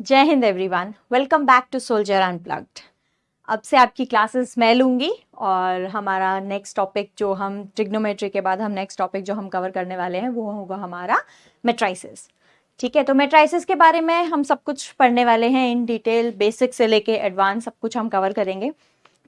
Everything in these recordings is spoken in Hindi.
जय हिंद everyone, welcome back to soldier unplugged. अब से आपकी क्लासेस मैं लूँगी और हमारा नेक्स्ट टॉपिक जो हम ट्रिग्नोमेट्री के बाद हम नेक्स्ट टॉपिक जो हम कवर करने वाले हैं वो होगा हमारा मेट्राइसिस। ठीक है, तो मेट्राइसिस के बारे में हम सब कुछ पढ़ने वाले हैं इन डिटेल, बेसिक से लेके एडवांस सब कुछ हम कवर करेंगे,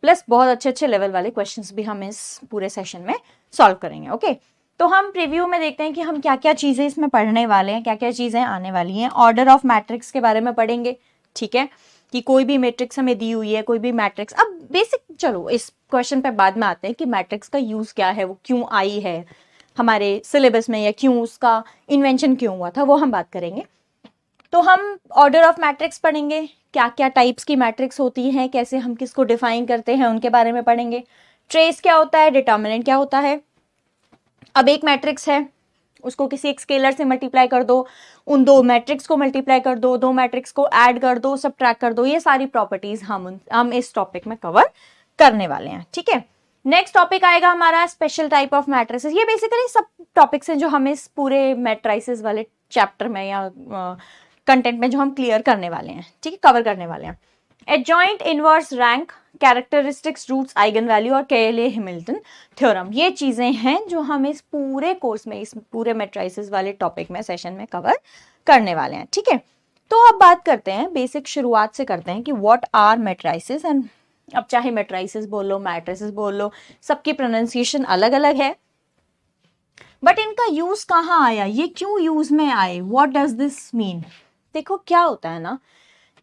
प्लस बहुत अच्छे अच्छे लेवल वाले क्वेश्चंस भी हम इस पूरे सेशन में सॉल्व करेंगे। ओके, तो हम प्रीव्यू में देखते हैं कि हम क्या क्या चीज़ें इसमें पढ़ने वाले हैं, क्या क्या चीज़ें आने वाली हैं। ऑर्डर ऑफ मैट्रिक्स के बारे में पढ़ेंगे, ठीक है, कि कोई भी मैट्रिक्स हमें दी हुई है, कोई भी मैट्रिक्स। अब बेसिक चलो इस क्वेश्चन पे बाद में आते हैं कि मैट्रिक्स का यूज़ क्या है, वो क्यों आई है हमारे सिलेबस में, या क्यों उसका इन्वेंशन क्यों हुआ था, वो हम बात करेंगे। तो हम ऑर्डर ऑफ मैट्रिक्स पढ़ेंगे, क्या क्या टाइप्स की मैट्रिक्स होती हैं, कैसे हम किसको डिफाइन करते हैं, उनके बारे में पढ़ेंगे। ट्रेस क्या होता है, डिटर्मिनेंट क्या होता है। अब एक मैट्रिक्स है, उसको किसी एक स्केलर से मल्टीप्लाई कर दो, उन दो मैट्रिक्स को मल्टीप्लाई कर दो, दो मैट्रिक्स को ऐड कर दो, सबट्रैक्ट कर दो, ये सारी प्रॉपर्टीज हम इस टॉपिक में कवर करने वाले हैं। ठीक है, नेक्स्ट टॉपिक आएगा हमारा स्पेशल टाइप ऑफ मैट्रिसेस। ये बेसिकली सब टॉपिक्स हैं जो हम इस पूरे मैट्रिसेस वाले चैप्टर में या कंटेंट में जो हम क्लियर करने वाले हैं, ठीक है, कवर करने वाले हैं। Adjoint, inverse, rank, characteristics, roots, eigen value और केयले हैमिल्टन थ्योरम, ये चीजें हैं जो हम इस पूरे कोर्स में, इस पूरे मैट्रिसेस वाले टॉपिक में, सेशन में कवर करने वाले हैं। ठीक है, तो अब बात करते हैं, बेसिक शुरुआत से करते हैं कि व्हाट आर मैट्रिसेस। एंड अब चाहे मैट्रिसेस बोल लो, मैट्रिसेस बोल लो, सबकी प्रोनाउंसिएशन अलग अलग है, बट इनका यूज कहाँ आया, ये क्यों यूज में आए, व्हाट डज दिस मीन। देखो क्या होता है ना,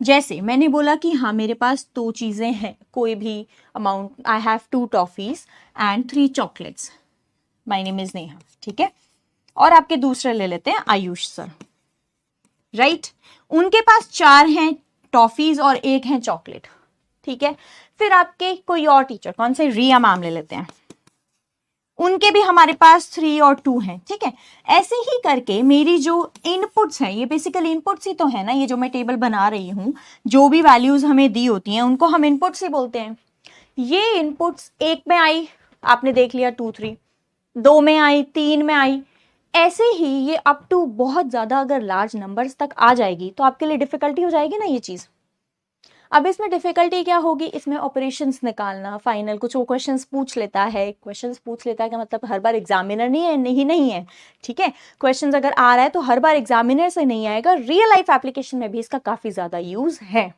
जैसे मैंने बोला कि हाँ मेरे पास दो चीजें हैं, कोई भी amount, I have 2 toffees and 3 chocolates, my name is Neha, ठीक है, और आपके दूसरे ले लेते हैं आयुष सर, राइट। उनके पास 4 हैं टॉफीज और 1 है चॉकलेट, ठीक है। फिर आपके कोई और टीचर, कौन से, रिया मैम ले लेते हैं, उनके भी हमारे पास 3 और 2 हैं, ठीक है। ऐसे ही करके मेरी जो इनपुट्स हैं, ये बेसिकली इनपुट्स ही तो है ना, ये जो मैं टेबल बना रही हूँ, जो भी वैल्यूज हमें दी होती हैं उनको हम इनपुट्स ही बोलते हैं। ये इनपुट्स 1 में आई, आपने देख लिया 2 3, 2 में आई, 3 में आई, ऐसे ही ये अप टू बहुत ज्यादा अगर लार्ज नंबर्स तक आ जाएगी तो आपके लिए डिफिकल्टी हो जाएगी ना ये चीज। अब इसमें डिफिकल्टी क्या होगी, इसमें ऑपरेशंस निकालना, फाइनल कुछ वो क्वेश्चंस पूछ लेता है, क्वेश्चंस पूछ लेता है का मतलब हर बार एग्जामिनर नहीं है, ठीक है। क्वेश्चंस अगर आ रहा है तो हर बार एग्जामिनर से नहीं आएगा, रियल लाइफ एप्लीकेशन में भी इसका काफी ज्यादा यूज है।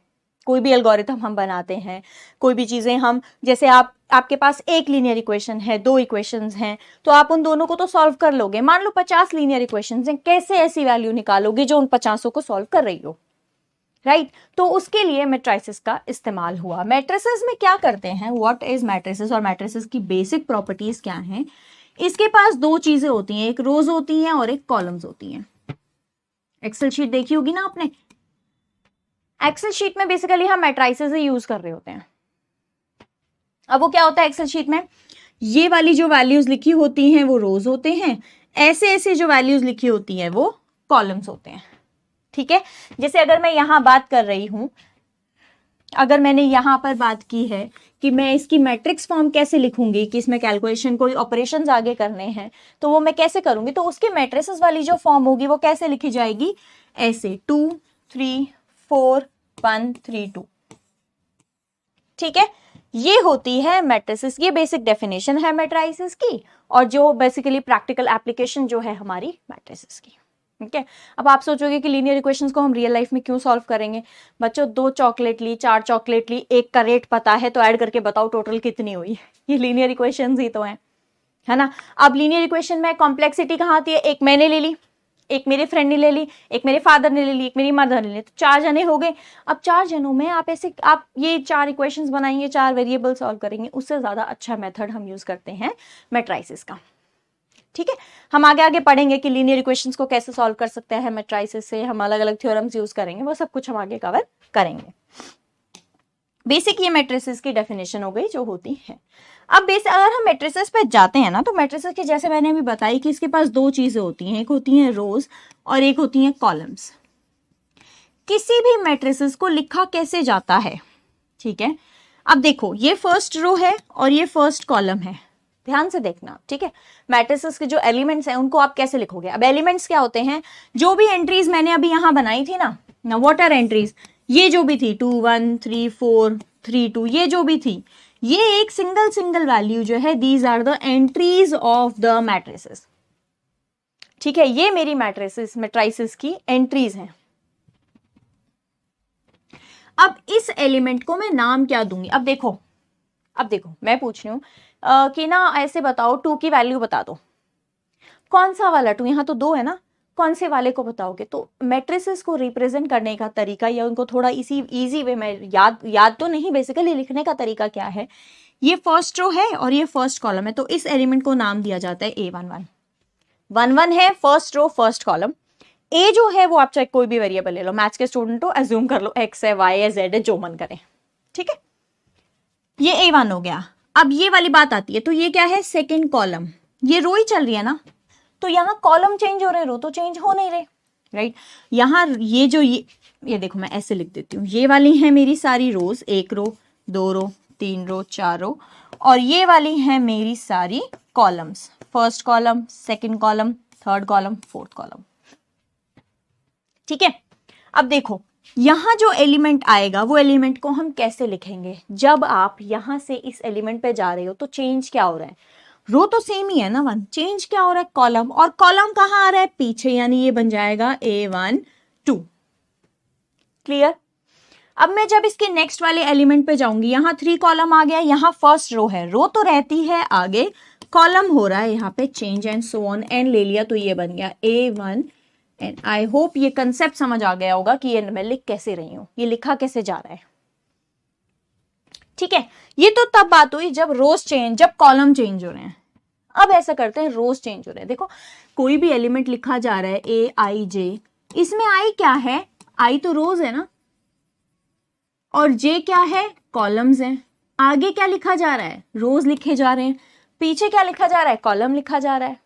कोई भी एल्गोरिथम हम बनाते हैं, कोई भी चीजें हम, जैसे आपके पास एक लीनियर इक्वेशन है, 2 इक्वेशंस हैं, तो आप उन दोनों को तो सॉल्व कर लोगे। मान लो 50 लीनियर इक्वेशंस हैं, कैसे ऐसी वैल्यू निकालोगे जो उन 50 को सॉल्व कर रही हो, राइट। तो उसके लिए मैट्रिसेस का इस्तेमाल हुआ। मैट्रिसेस में क्या करते हैं, व्हाट इज मैट्रिसेस, और मैट्रिसेस की बेसिक प्रॉपर्टीज क्या हैं। इसके पास 2 चीजें होती हैं, एक रोज होती हैं और एक कॉलम्स होती हैं। एक्सेल शीट देखी होगी ना आपने, एक्सेल शीट में बेसिकली हम मैट्रिसेस ही यूज कर रहे होते हैं। अब वो क्या होता है एक्सेल शीट में, ये वाली जो वैल्यूज लिखी होती हैं वो रोज होते हैं, ऐसे ऐसे जो वैल्यूज लिखी होती हैं वो कॉलम्स होते हैं, ठीक है। जैसे अगर मैं यहां बात कर रही हूं, अगर मैंने यहां पर बात की है कि मैं इसकी मैट्रिक्स फॉर्म कैसे लिखूंगी, कि इसमें कैलकुलेशन, कोई ऑपरेशंस आगे करने हैं तो वो मैं कैसे करूंगी, तो उसके मैट्रिसेस वाली जो फॉर्म होगी वो कैसे लिखी जाएगी, ऐसे 2 3 4 1 3 2, ठीक है। ये होती है मैट्रिसेस, ये बेसिक डेफिनेशन है मैट्रिसेस की, और जो बेसिकली प्रैक्टिकल एप्लीकेशन जो है हमारी मैट्रिसेस की, ठीक है। अब आप सोचोगे कि लीनियर इक्वेशंस को हम रियल लाइफ में क्यों सॉल्व करेंगे। बच्चों 2 चॉकलेट ली, 4 चॉकलेट ली, एक का रेट पता है तो ऐड करके बताओ टोटल कितनी हुई, ये लीनियर इक्वेशंस ही तो है ना। अब लीनियर इक्वेशन में कॉम्प्लेक्सिटी कहाँ आती है, एक मैंने ले ली, एक मेरे फ्रेंड ने ले ली, एक मेरे फादर ने ले ली, एक मेरी मदर ने ले ली, तो 4 जने हो गए। अब 4 जनों में आप ये 4 इक्वेशंस बनाएंगे, 4 वेरिएबल सॉल्व करेंगे, उससे ज्यादा अच्छा मेथड हम यूज करते हैं मैट्रिसेस का, ठीक है। हम आगे आगे पढ़ेंगे कि लीनियर इक्वेशंस को कैसे सॉल्व कर सकते हैं मैट्रिसेस से, हम अलग अलग थ्योरम्स यूज करेंगे, वो सब कुछ हम आगे कवर करेंगे। बेसिक ये मैट्रिसेस की डेफिनेशन हो गई जो होती है। अब अगर हम मैट्रिसेस पे जाते हैं ना, तो मैट्रिसेस के जैसे मैंने अभी बताई कि इसके पास 2 चीजें होती हैं, एक होती हैं रोज और एक होती हैं कॉलम्स। किसी भी मैट्रिसेस को लिखा कैसे जाता है, ठीक है। अब देखो ये फर्स्ट रो है और ये फर्स्ट कॉलम है, ध्यान से देखना, ठीक है। मैट्रिसेस के जो एलिमेंट्स हैं उनको आप कैसे लिखोगे। अब एलिमेंट्स क्या होते हैं, जो भी एंट्रीज मैंने अभी यहां बनाई थी ना, नाउ व्हाट आर एंट्रीज, ये जो भी थी 2 1 3 4 3 2, ये जो भी थी, ये एक सिंगल सिंगल वैल्यू जो है, these are the entries of the matrices. ठीक है, ये मेरी मैट्रिसेस की एंट्रीज हैं। अब इस एलिमेंट को मैं नाम क्या दूंगी? अब देखो मैं पूछ रही हूं कि ना ऐसे बताओ 2 की वैल्यू बता दो, कौन सा वाला 2? यहां तो 2 है ना, कौन से वाले को बताओगे? तो मैट्रिसेस को रिप्रेजेंट करने का तरीका या उनको थोड़ा इजी वे में याद तो नहीं, बेसिकली लिखने का तरीका क्या है, ये फर्स्ट रो है और ये फर्स्ट कॉलम है, तो इस एलिमेंट को नाम दिया जाता है A11। 1 है फर्स्ट रो फर्स्ट कॉलम। ए जो है वो आप चाहे कोई भी वेरिएबल ले लो, मैथ्स के स्टूडेंट हो, एज्यूम कर लो x है, y है, z है, जो मन करे। ठीक है, ये A1 हो गया। अब ये वाली बात आती है, तो ये क्या है? Second column. ये रो ही चल रही है ना, तो यहाँ कॉलम चेंज हो रहे, रो तो चेंज हो नहीं रहे, राइट? यहाँ ये जो ये देखो, मैं ऐसे लिख देती हूँ, ये वाली है मेरी सारी रोज, 1 रो 2 रो 3 रो 4 रो, और ये वाली है मेरी सारी columns, first column, second column, third column, fourth column. ठीक है, अब देखो यहां जो एलिमेंट आएगा वो एलिमेंट को हम कैसे लिखेंगे? जब आप यहां से इस एलिमेंट पे जा रहे हो तो चेंज क्या हो रहा है? रो तो सेम ही है ना 1, चेंज क्या हो रहा है? कॉलम, और कॉलम कहां आ रहा है? पीछे, यानी ये बन जाएगा A1 2। क्लियर? अब मैं जब इसके नेक्स्ट वाले एलिमेंट पे जाऊंगी, यहां 3 कॉलम आ गया, यहां फर्स्ट रो है, रो तो रहती है आगे, कॉलम हो रहा है यहाँ पे change, and so on, N ले लिया तो ये बन गया A1। एंड आई होप ये कंसेप्ट समझ आ गया होगा कि ये मैं लिख कैसे रही हूं, ये लिखा कैसे जा रहा है। ठीक है, ये तो तब बात हुई जब रोज चेंज, जब कॉलम चेंज हो रहे हैं। अब ऐसा करते हैं, रोज चेंज हो रहे हैं। देखो कोई भी एलिमेंट लिखा जा रहा है A I J, इसमें I क्या है? I तो रोज है ना, और J क्या है? कॉलम्स हैं। आगे क्या लिखा जा रहा है? रोज लिखे जा रहे हैं। पीछे क्या लिखा जा रहा है? कॉलम लिखा जा रहा है।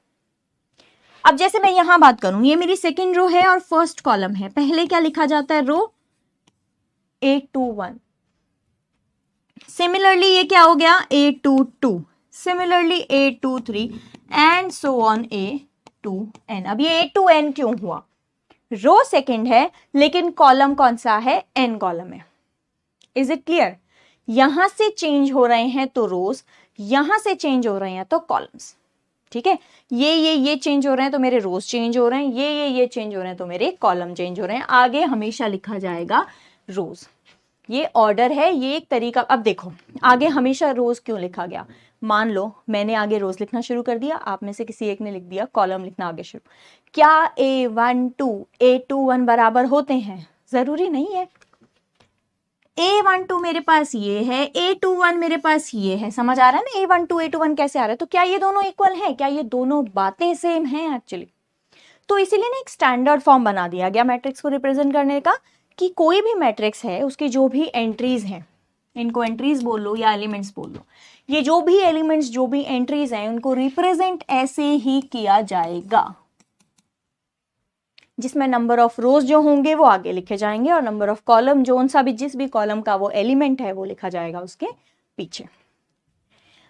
अब जैसे मैं यहां बात करूं, ये मेरी सेकेंड रो है और फर्स्ट कॉलम है, पहले क्या लिखा जाता है? रो 821। सिमिलरली ये क्या हो गया? 822। Similarly 823 and so on A2N। अब ये A2N क्यों हुआ? रो सेकेंड है लेकिन कॉलम कौन सा है? N कॉलम है। Is it clear? यहां से चेंज हो रहे हैं तो रोज, यहां से चेंज हो रहे हैं तो कॉलम्स। ठीक है, ये चेंज हो रहे हैं तो मेरे रोज चेंज हो रहे हैं, ये चेंज हो रहे हैं तो मेरे कॉलम चेंज हो रहे हैं। आगे हमेशा लिखा जाएगा रोज, ये ऑर्डर है, ये एक तरीका। अब देखो आगे हमेशा रोज क्यों लिखा गया? मान लो मैंने आगे रोज लिखना शुरू कर दिया, आप में से किसी एक ने लिख दिया कॉलम लिखना आगे शुरू। क्या A12 A21 बराबर होते हैं? जरूरी नहीं है। A12 मेरे पास ये है, A21 मेरे पास ये है, समझ आ रहा है ना? A12 A21 कैसे आ रहा है? तो क्या ये दोनों इक्वल हैं? क्या ये दोनों बातें सेम हैं एक्चुअली? तो इसीलिए ना एक स्टैंडर्ड फॉर्म बना दिया गया मैट्रिक्स को रिप्रेजेंट करने का, कि कोई भी मैट्रिक्स है उसकी जो भी एंट्रीज हैं, इनको एंट्रीज बोल लो या एलिमेंट्स बोल लो, ये जो भी एलिमेंट्स, जो भी एंट्रीज हैं, उनको रिप्रेजेंट ऐसे ही किया जाएगा, जिसमें नंबर ऑफ रोज जो होंगे वो आगे लिखे जाएंगे और नंबर ऑफ कॉलम, जो सा भी जिस भी कॉलम का वो एलिमेंट है वो लिखा जाएगा उसके पीछे।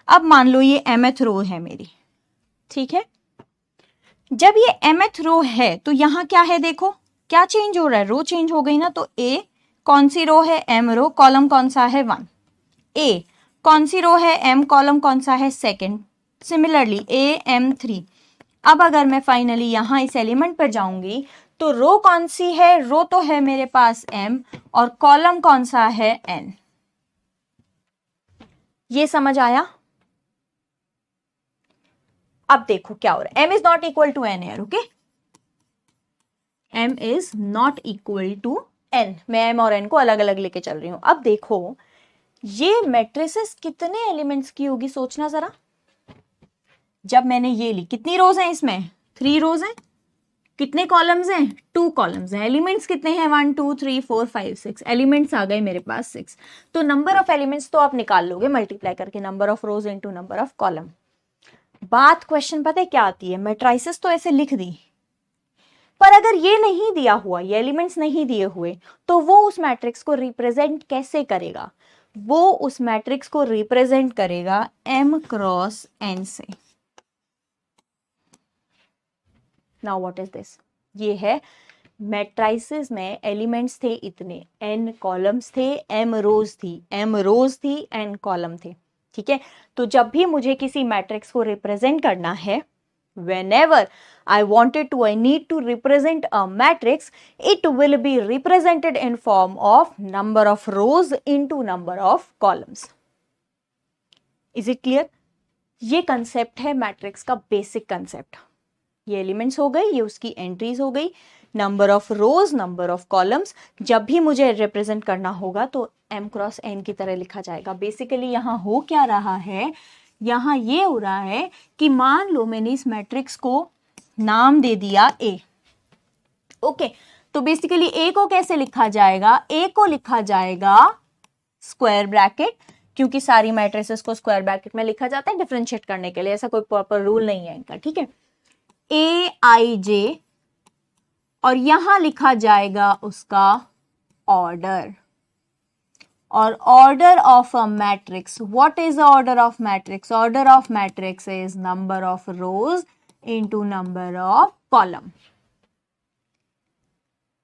अब मान लो ये mth रो है मेरी, ठीक है? जब ये mth रो है तो यहां क्या है? देखो क्या चेंज हो रहा है? रो चेंज हो गई ना, तो A कौन सी रो है? M रो, कॉलम कौन सा है? 1। A कौन सी रो है? M, कॉलम कौन सा है? सेकेंड। Similarly AM3। अब अगर मैं फाइनली यहां इस एलिमेंट पर जाऊंगी तो रो कौन सी है? रो तो है मेरे पास M, और कॉलम कौन सा है? N। ये समझ आया? अब देखो क्या हो रहा है, M is not equal to N यार, okay? M is not equal to N। मैं M और N को अलग अलग लेके चल रही हूं। अब देखो ये मैट्रिसेस कितने एलिमेंट्स की होगी, सोचना जरा। जब मैंने ये ली, कितनी रोज हैं इसमें? 3 रोज हैं। कितने कॉलम्स हैं? 2 कॉलम्स हैं। एलिमेंट्स कितने हैं? 1 2 3 4 5 6 एलिमेंट्स आ गए मेरे पास 6। तो नंबर ऑफ एलिमेंट्स तो आप निकाल लोगे मल्टीप्लाई करके, number of rose into number of column. बात क्वेश्चन पता है क्या आती है? मैट्रिसेस तो ऐसे लिख दी, पर अगर ये नहीं दिया हुआ, ये एलिमेंट्स नहीं दिए हुए, तो वो उस मैट्रिक्स को रिप्रेजेंट कैसे करेगा? वो उस मैट्रिक्स को रिप्रेजेंट करेगा M क्रॉस N से। Now what is this? ये है मैट्राइसेस में एलिमेंट्स थे इतने, n कॉलम्स थे, m रोज थी, n कॉलम थे, ठीक है। तो जब भी मुझे किसी मैट्रिक्स को रिप्रेजेंट करना है, whenever I need to represent a matrix, it will be represented in form of number of rows into number of columns. Is it clear? ये कंसेप्ट है मैट्रिक्स का बेसिक कंसेप्ट। ये एलिमेंट्स हो गई, ये उसकी एंट्रीज हो गई, number of rose, number of columns. जब भी मुझे रिप्रेजेंट करना होगा तो m क्रॉस n की तरह लिखा जाएगा। बेसिकली यहाँ हो क्या रहा है, यहाँ ये हो रहा है कि मान लो मैंने इस मैट्रिक्स को नाम दे दिया A, ओके। तो बेसिकली A को कैसे लिखा जाएगा, A को लिखा जाएगा स्क्वायर ब्रैकेट, क्योंकि सारी मैट्रिसेस को स्क्वायर ब्रैकेट में लिखा जाता है डिफरेंशिएट करने के लिए, ऐसा कोई प्रॉपर रूल नहीं है इनका, ठीक है। AIJ, और यहां लिखा जाएगा उसका ऑर्डर, और order of a matrix, what is the order of matrix? Order of matrix is number of rose into number of column.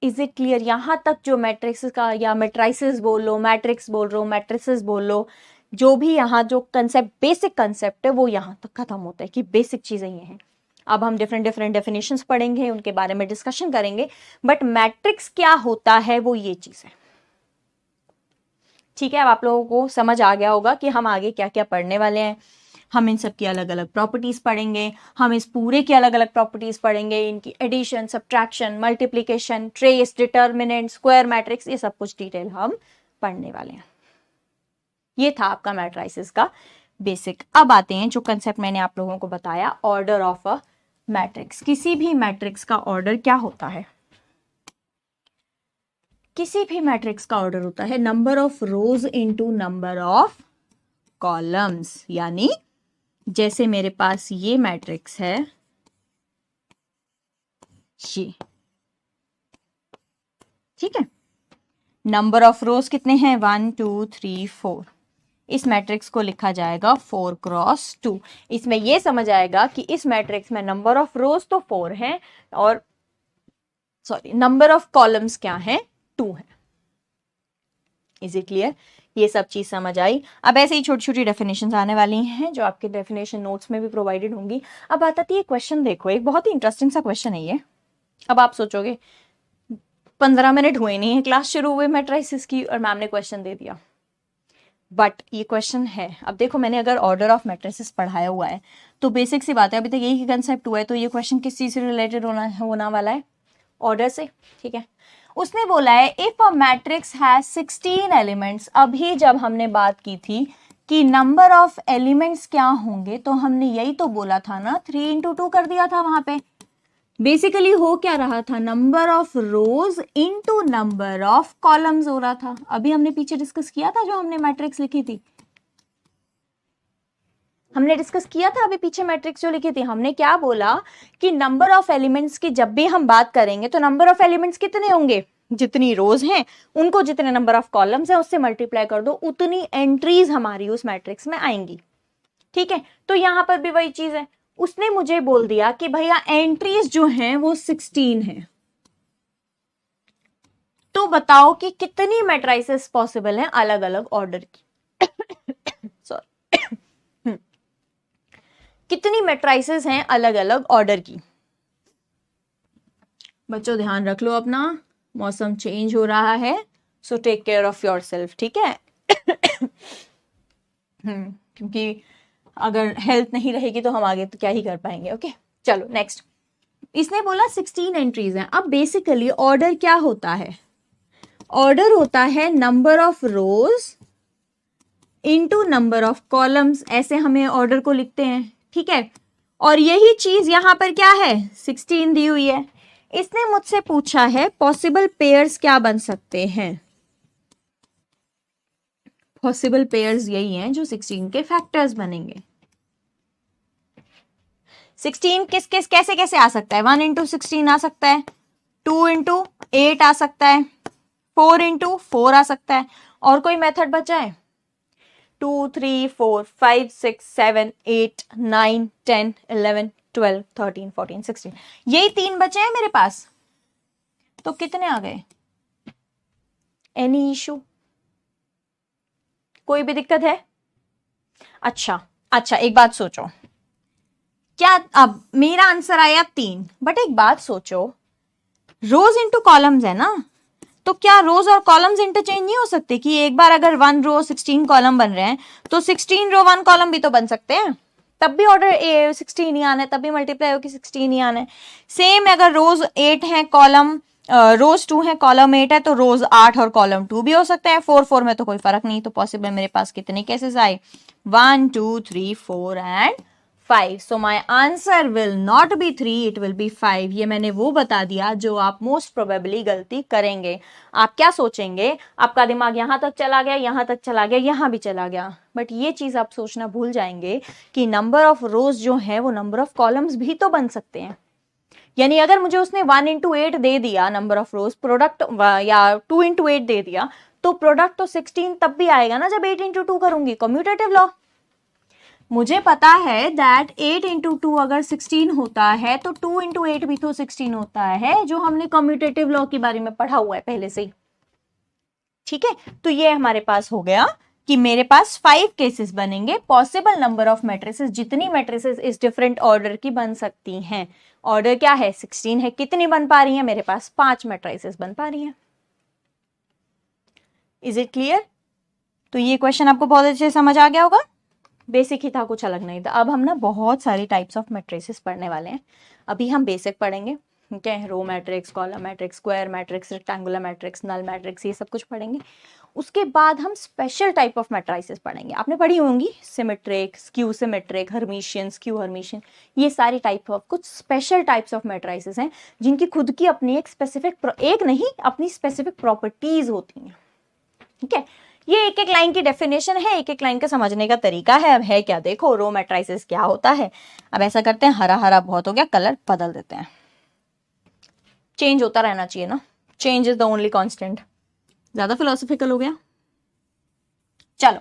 Is it clear? यहां तक जो मैट्रिक्स का, या मैट्राइसेस बोल लो, मैट्रिक्स बोल लो, मैट्रिसेस बोल लो, जो भी यहाँ जो कंसेप्ट, बेसिक कंसेप्ट है, वो यहां तक खत्म होता है कि बेसिक चीजें ये हैं। अब हम डिफरेंट डिफरेंट डेफिनेशंस पढ़ेंगे, उनके बारे में डिस्कशन करेंगे, बट मैट्रिक्स क्या होता है वो ये चीज है, ठीक है। अब आप लोगों को समझ आ गया होगा कि हम आगे क्या क्या पढ़ने वाले हैं। हम इन सब की अलग अलग प्रॉपर्टीज पढ़ेंगे, हम इस पूरे की अलग अलग प्रॉपर्टीज पढ़ेंगे, इनकी addition, subtraction, multiplication, trace, determinant, square matrix, ये सब कुछ डिटेल हम पढ़ने वाले हैं। ये था आपका मैट्राइसेस का बेसिक। अब आते हैं जो कंसेप्ट मैंने आप लोगों को बताया, ऑर्डर ऑफ अ मैट्रिक्स। किसी भी मैट्रिक्स का ऑर्डर क्या होता है? किसी भी मैट्रिक्स का ऑर्डर होता है number of rose into number of columns. यानी जैसे मेरे पास ये मैट्रिक्स है, ये, ठीक है। नंबर ऑफ रोज कितने हैं? 1 2 3 4। इस मैट्रिक्स को लिखा जाएगा 4 क्रॉस 2। इसमें यह समझ आएगा कि इस मैट्रिक्स में नंबर ऑफ रोज तो 4 है, और सॉरी, नंबर ऑफ कॉलम्स क्या है? 2 है। Is it clear? ये सब चीज समझ आई। अब ऐसे ही छोटी छोटी डेफिनेशंस आने वाली हैं जो आपके डेफिनेशन नोट्स में भी प्रोवाइडेड होंगी। अब बात आती है क्वेश्चन, देखो एक बहुत ही इंटरेस्टिंग सा क्वेश्चन है ये। अब आप सोचोगे 15 मिनट हुए नहीं है क्लास शुरू हुए मैट्रिसेस की और मैम ने क्वेश्चन दे दिया, बट ये क्वेश्चन है। अब देखो, मैंने अगर ऑर्डर ऑफ मैट्रिसेस पढ़ाया हुआ है तो बेसिक सी बात है, अभी तक यही कंसेप्ट हुआ है, तो ये क्वेश्चन किस चीज से रिलेटेड होना वाला है? ऑर्डर से, ठीक है। उसने बोला है if a matrix has 16 elements. अभी जब हमने बात की थी कि नंबर ऑफ एलिमेंट्स क्या होंगे, तो हमने यही तो बोला था ना, 3 इंटू 2 कर दिया था वहां पे। बेसिकली हो क्या रहा था, number of rose into number of columns हो रहा था। अभी हमने पीछे डिस्कस किया था, जो हमने मैट्रिक्स लिखी थी, हमने डिस्कस किया था अभी पीछे मैट्रिक्स जो लिखी थी, हमने क्या बोला कि नंबर ऑफ एलिमेंट्स की जब भी हम बात करेंगे तो नंबर ऑफ एलिमेंट्स कितने होंगे? जितनी रोज हैं उनको जितने नंबर ऑफ कॉलम्स हैं उससे मल्टीप्लाई कर दो, उतनी एंट्रीज हमारी उस मैट्रिक्स में आएंगी, ठीक है। तो यहां पर भी वही चीज है, उसने मुझे बोल दिया कि भैया एंट्रीज जो हैं वो 16 है, तो बताओ कि कितनी मैट्रिसेस पॉसिबल हैं अलग अलग ऑर्डर की। सॉरी, कितनी मैट्रिसेस हैं अलग अलग ऑर्डर की? बच्चों ध्यान रख लो अपना, मौसम चेंज हो रहा है, so take care of yourself, ठीक है। क्योंकि अगर हेल्थ नहीं रहेगी तो हम आगे तो क्या ही कर पाएंगे, ओके। चलो नेक्स्ट, इसने बोला 16 एंट्रीज हैं। अब बेसिकली ऑर्डर क्या होता है? ऑर्डर होता है number of rose into number of columns, ऐसे हमें ऑर्डर को लिखते हैं, ठीक है। और यही चीज यहां पर क्या है, 16 दी हुई है। इसने मुझसे पूछा है पॉसिबल पेयर्स क्या बन सकते हैं। पॉसिबल पेयर्स यही हैं जो 16 के फैक्टर्स बनेंगे। 16 किस किस कैसे कैसे आ सकता है? 1 इंटू 16 आ सकता है, 2 इंटू 8 आ सकता है, 4 इंटू 4 आ सकता है, और कोई मेथड बचा है? 2 3 4 5 6 7 8 9 10 11 12 13 14 16, यही 3 बचे हैं मेरे पास। तो कितने आ गए? Any issue? कोई भी दिक्कत है? अच्छा एक बात सोचो, क्या अब मेरा आंसर आया 3, बट एक बात सोचो, रोज इंटू कॉलम्स है ना, तो क्या रोज और कॉलम्स इंटरचेंज नहीं हो सकते कि एक बार अगर 1 रो 16 कॉलम बन रहे हैं तो 16 रो 1 कॉलम भी तो बन सकते हैं, तब भी ऑर्डर 16 ही आना है, तब भी मल्टीप्लाई होकर 16 ही आना है। सेम अगर रोज 8 है कॉलम रोज 2 है कॉलम 8 है तो रोज 8 और कॉलम 2 भी हो सकते हैं, 4 में तो कोई फर्क नहीं। तो पॉसिबल मेरे पास कितने केसेस आए? 1 2 3 4 and 5। So my answer will not be 3, it will be 5। ये मैंने वो बता दिया जो आप मोस्ट प्रोबेबली गलती करेंगे। आप क्या सोचेंगे, आपका दिमाग यहां तक चला गया, यहां तक चला गया, यहां भी चला गया, बट ये चीज आप सोचना भूल जाएंगे कि नंबर ऑफ रोज जो है वो नंबर ऑफ कॉलम्स भी तो बन सकते हैं। यानी अगर मुझे उसने 1 इंटू 8 दे दिया नंबर ऑफ रोज प्रोडक्ट, या 2 इंटू 8 दे दिया, तो प्रोडक्ट तो 16 तब भी आएगा ना जब 8 इंटू 2 करूंगी, कम्यूटेटिव लॉ। मुझे पता है दैट 8 इंटू 2 अगर 16 होता है तो 2 इंटू 8 भी तो 16 होता है, जो हमने कम्यूटेटिव लॉ के बारे में पढ़ा हुआ है पहले से ही। ठीक है, तो ये हमारे पास हो गया कि मेरे पास 5 केसेस बनेंगे। पॉसिबल नंबर ऑफ मैट्रिसेस, जितनी मैट्रिसेस इस डिफरेंट ऑर्डर की बन सकती हैं। ऑर्डर क्या है? 16 है। कितनी बन पा रही है? मेरे पास 5 मैट्रिसेस बन पा रही हैं। Is it clear? तो ये क्वेश्चन आपको बहुत अच्छे से समझ आ गया होगा। बेसिक ही था, कुछ अलग नहीं था। अब हम ना बहुत सारी टाइप्स ऑफ मैट्रिसेस पढ़ने वाले हैं। अभी हम बेसिक पढ़ेंगे, ठीक है, row matrix, column matrix, square matrix, rectangular matrix, null matrix, ये सब कुछ पढ़ेंगे। उसके बाद हम स्पेशल टाइप ऑफ मैट्रिसेस पढ़ेंगे। आपने पढ़ी होंगी symmetric, skew symmetric, Hermitian, skew Hermitian, ये सारी टाइप ऑफ कुछ स्पेशल टाइप्स ऑफ मैट्रिसेस हैं जिनकी खुद की अपनी एक स्पेसिफिक, एक नहीं, अपनी स्पेसिफिक प्रॉपर्टीज होती हैं। ठीक है, ये एक एक लाइन की डेफिनेशन है, एक एक लाइन का समझने का तरीका है। अब है क्या, देखो रो मैट्रिसेस क्या होता है। अब ऐसा करते हैं, हरा हरा बहुत हो गया, कलर बदल देते हैं। चेंज होता रहना चाहिए ना, change is the only constant. ज्यादा फिलोसॉफिकल हो गया। चलो,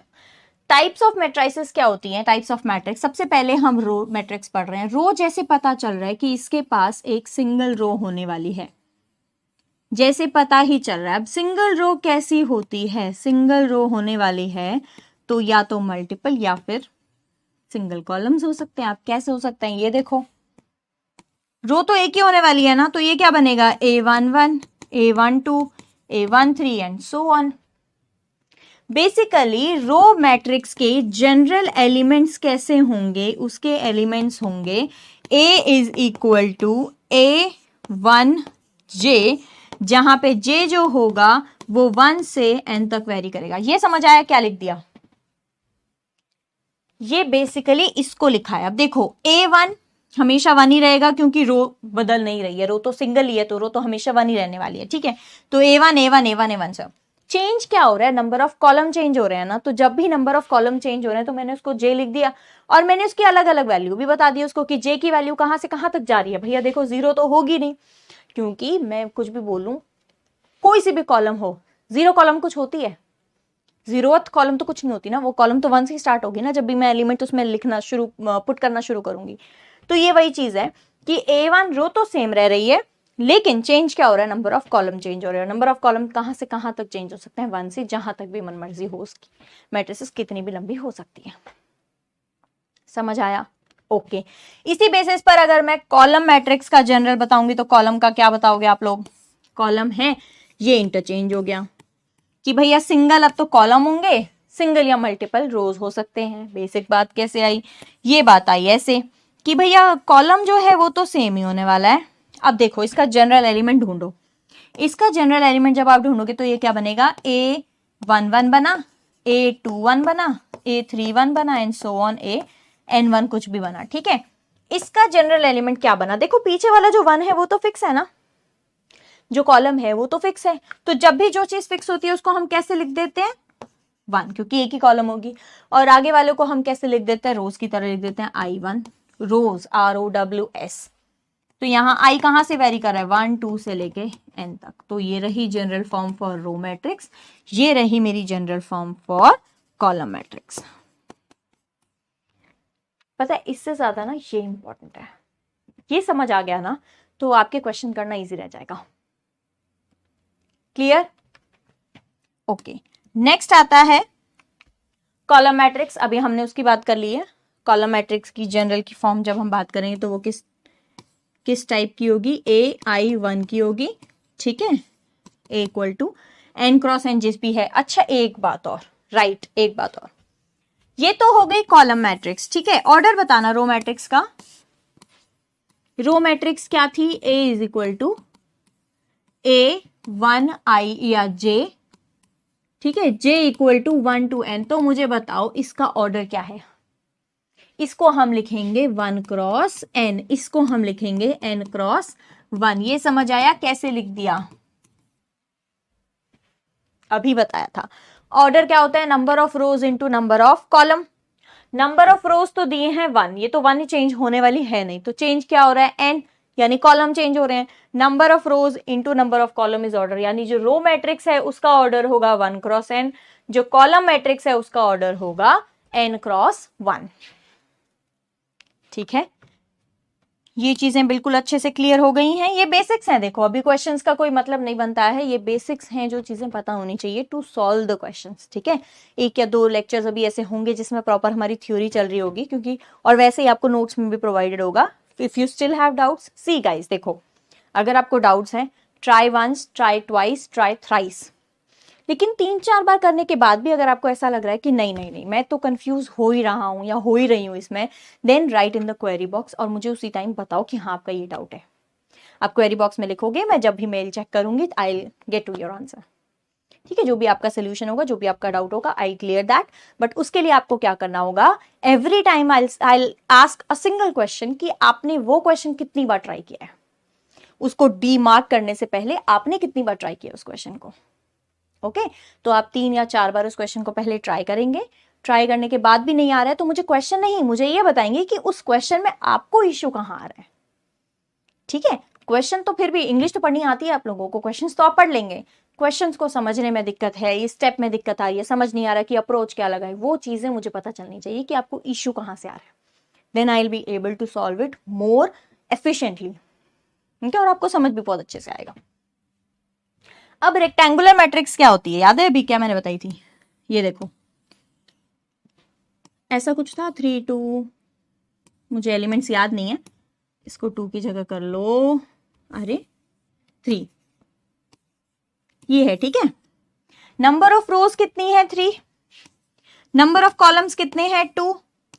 टाइप्स ऑफ मैट्रिसेस क्या होती हैं? टाइप्स ऑफ मैट्रिक्स, सबसे पहले हम रो मैट्रिक्स पढ़ रहे हैं। रो जैसे पता चल रहा है कि इसके पास एक सिंगल रो होने वाली है, जैसे पता ही चल रहा है। अब सिंगल रो कैसी होती है? सिंगल रो होने वाली है तो या तो मल्टीपल या फिर सिंगल कॉलम्स हो सकते हैं। आप कैसे हो सकते हैं? ये देखो, रो तो एक ही होने वाली है ना, तो ये क्या बनेगा? A11, A12, A13 and so on. Basically row matrix के जनरल एलिमेंट्स कैसे होंगे? उसके एलिमेंट्स होंगे A is equal to A1J, जहां पे J जो होगा वो 1 से n तक वेरी करेगा। ये समझ आया क्या लिख दिया? ये बेसिकली इसको लिखा है। अब देखो, A1 हमेशा 1 ही रहेगा क्योंकि रो बदल नहीं रही है, रो तो सिंगल ही है, तो रो तो हमेशा 1 ही रहने वाली है। ठीक है, तो A1 A1 A1 A1 सब चेंज क्या हो रहा है? नंबर ऑफ कॉलम चेंज हो रहे हैं ना। तो जब भी नंबर ऑफ कॉलम चेंज हो रहे हैं तो मैंने उसको J लिख दिया, और मैंने उसकी अलग अलग वैल्यू भी बता दी उसको कि J की वैल्यू कहां से कहां तक जा रही है। भैया देखो, 0 तो होगी नहीं, क्योंकि मैं कुछ भी बोलूं, कोई सी भी कॉलम हो, 0 कॉलम कुछ होती है? 0th कॉलम तो कुछ नहीं होती ना, वो कॉलम तो 1 से स्टार्ट होगी ना जब भी मैं एलिमेंट उसमें लिखना शुरू, पुट करना शुरू करूंगी। तो ये वही चीज है कि A1 रो तो सेम रह रही है, लेकिन चेंज क्या हो रहा है? नंबर ऑफ कॉलम चेंज हो रहा है। नंबर ऑफ कॉलम कहां से कहां तक चेंज हो सकते हैं? 1 से जहां तक भी मनमर्जी हो उसकी। मैट्रिसेस कितनी भी लंबी हो सकती है। समझ आया? ओके। इसी बेसिस पर अगर मैं कॉलम मैट्रिक्स का जनरल बताऊंगी तो कॉलम का क्या बताओगे आप लोग? कॉलम है, ये इंटरचेंज हो गया कि भैया सिंगल, अब तो कॉलम होंगे, सिंगल या मल्टीपल रोज हो सकते हैं। बेसिक बात कैसे आई? ये बात आई ऐसे कि भैया कॉलम जो है वो तो सेम ही होने वाला है। अब देखो, इसका जनरल एलिमेंट ढूंढो। इसका जनरल एलिमेंट जब आप ढूंढोगे तो ये क्या बनेगा? A11 बना, A21 बना, A31 बना एंड सो ऑन, AN1 कुछ भी बना। ठीक है, इसका जनरल एलिमेंट क्या बना? देखो, पीछे वाला जो 1 है वो तो फिक्स है ना, जो कॉलम है वो तो फिक्स है। तो जब भी जो चीज फिक्स होती है उसको हम कैसे लिख देते हैं? 1, क्योंकि एक ही कॉलम होगी। और आगे वाले को हम कैसे लिख देते हैं? रोज की तरह लिख देते हैं I1, रोज, ROWS। तो यहाँ I कहां से वेरी कर रहा है? 1 2 से लेके n तक। तो ये रही general form for row matrix, ये रही मेरी general form for column matrix. पता है, इससे ज्यादा ना ये इंपॉर्टेंट है। ये समझ आ गया ना तो आपके क्वेश्चन करना इजी रह जाएगा। क्लियर? ओके, नेक्स्ट आता है कॉलम मैट्रिक्स। अभी हमने उसकी बात कर ली है। कॉलम मैट्रिक्स की जनरल की फॉर्म जब हम बात करेंगे तो वो किस टाइप की होगी? AI1 की होगी, ठीक है, A equal to N cross N जिस भी है। अच्छा, एक बात और, राइट, एक बात और, ये तो हो गई कॉलम मैट्रिक्स, ठीक है। ऑर्डर बताना रो मैट्रिक्स का। रो मैट्रिक्स क्या थी? A is equal to A1I या J, ठीक है, J equal to 1 to N। तो मुझे बताओ इसका ऑर्डर क्या है? इसको हम लिखेंगे 1 क्रॉस N, इसको हम लिखेंगे N क्रॉस 1। ये समझ आया कैसे लिख दिया? अभी बताया था। ऑर्डर क्या होता है? Number of rose into number of column. Number of रोज तो दिए हैं 1, ये तो 1 ही चेंज होने वाली है नहीं, तो चेंज क्या हो रहा है? N, यानी कॉलम चेंज हो रहे हैं। Number of rose into number of column is order, यानी जो रो मैट्रिक्स है उसका ऑर्डर होगा 1 क्रॉस N, जो कॉलम मैट्रिक्स है उसका ऑर्डर होगा N क्रॉस 1, ठीक है। ये चीजें बिल्कुल अच्छे से क्लियर हो गई हैं। ये बेसिक्स हैं, देखो अभी क्वेश्चंस का कोई मतलब नहीं बनता है, ये बेसिक्स हैं जो चीजें पता होनी चाहिए टू सॉल्व द क्वेश्चंस, ठीक है। 1 या 2 लेक्चर्स अभी ऐसे होंगे जिसमें प्रॉपर हमारी थ्योरी चल रही होगी, क्योंकि और वैसे ही आपको नोट्स में भी प्रोवाइडेड होगा। If you still have doubts, see guys, देखो अगर आपको डाउट्स हैं, try once, try twice, try thrice, लेकिन 3-4 बार करने के बाद भी अगर आपको ऐसा लग रहा है कि नहीं नहीं नहीं मैं तो कंफ्यूज हो ही रहा हूं या हो ही रही हूं इसमें, then write in the query box और मुझे उसी टाइम बताओ कि हाँ आपका ये डाउट है। आप क्वेरी बॉक्स में लिखोगे, मैं जब भी मेल चेक करूंगी I get to your answer, ठीक है। जो भी आपका सोल्यूशन होगा, जो भी आपका डाउट होगा, आई क्लियर दैट। बट उसके लिए आपको क्या करना होगा? Every time I ask a single question कि आपने वो क्वेश्चन कितनी बार ट्राई किया है, उसको डी मार्क करने से पहले आपने कितनी बार ट्राई किया उस क्वेश्चन को। ओके तो आप 3 या 4 बार उस क्वेश्चन को पहले ट्राई करेंगे। ट्राई करने के बाद भी नहीं आ रहा है तो मुझे क्वेश्चन नहीं, मुझे ये बताएंगे कि उस क्वेश्चन में आपको इश्यू कहां आ रहा है, ठीक है। क्वेश्चन तो फिर भी इंग्लिश तो पढ़नी आती है आप लोगों को, क्वेश्चन तो आप पढ़ लेंगे। क्वेश्चंस को समझने में दिक्कत है, ये स्टेप में दिक्कत आ रही है, समझ नहीं आ रहा कि अप्रोच क्या लगाए, वो चीजें मुझे पता चलनी चाहिए कि आपको इश्यू कहां से आ रहा है। Then I will be able to solve it more efficiently, ठीक है, और आपको समझ भी बहुत अच्छे से आएगा। अब रेक्टेंगुलर मैट्रिक्स क्या होती है, याद है अभी क्या मैंने बताई थी? ये देखो ऐसा कुछ था 3 2, मुझे एलिमेंट्स याद नहीं है, इसको 2 की जगह कर लो, अरे 3, ये है, ठीक है। नंबर ऑफ रोज कितनी है? 3। नंबर ऑफ कॉलम्स कितने हैं? 2।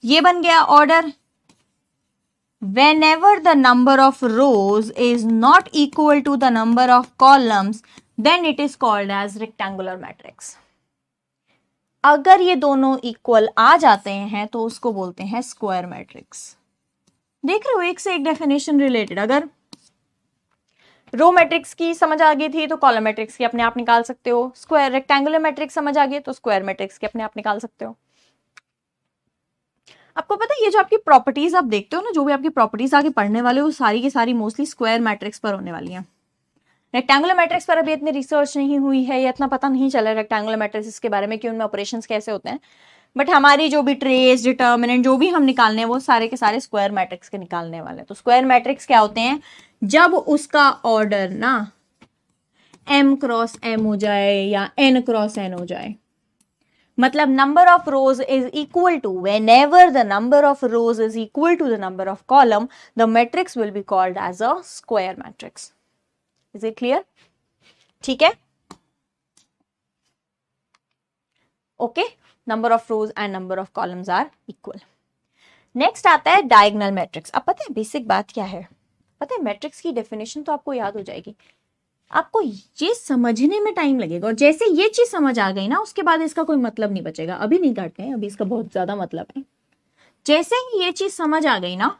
ये बन गया order. whenever the number of rows is not equal to the number of columns then it is called as rectangular matrix। अगर ये दोनों इक्वल आ जाते हैं तो उसको बोलते हैं स्क्वायर मैट्रिक्स। देख रहे हो एक से एक डेफिनेशन रिलेटेड। अगर रो मैट्रिक्स की समझ आ गई थी तो कॉलम मैट्रिक्स की अपने आप निकाल सकते हो, स्क्वायर रेक्टेंगुलर मैट्रिक्स समझ आ गई तो स्क्वायर मैट्रिक्स के अपने आप निकाल सकते हो। आपको पता है ये जो आपकी प्रॉपर्टीज आप देखते हो ना, जो भी आपकी प्रॉपर्टीज आगे पढ़ने वाले हो, सारी की सारी मोस्टली स्क्वायर मैट्रिक्स पर होने वाली हैं। रेक्टेंगुलर मैट्रिक्स पर अभी इतनी रिसर्च नहीं हुई है या इतना पता नहीं चला रेक्टेंगुलर मैट्रिक्स के बारे में कि उनमें ऑपरेशंस कैसे होते हैं, बट हमारी जो भी ट्रेस डिटर्मिनेंट जो भी हम निकालने हैं वो सारे के सारे स्क्वायर मैट्रिक्स के निकालने वाले हैं। तो स्क्वायर मैट्रिक्स क्या होते हैं? जब उसका ऑर्डर ना m क्रॉस m हो जाए या n क्रॉस n हो जाए, मतलब number of rows is equal to, whenever the number of rows is equal to the number of column, the matrix will be called as a square matrix। Is it clear? ठीक है, okay. Number of rows and number of columns are equal. Next आता है डायगोनल मैट्रिक्स। अब पता है बेसिक बात क्या है? पता है मैट्रिक्स की डेफिनेशन तो आपको याद हो जाएगी, आपको ये समझने में टाइम लगेगा, और जैसे ये चीज समझ आ गई ना उसके बाद इसका कोई मतलब नहीं बचेगा। अभी नहीं करते हैं, अभी इसका बहुत ज्यादा मतलब है। जैसे ही ये चीज समझ आ गई ना,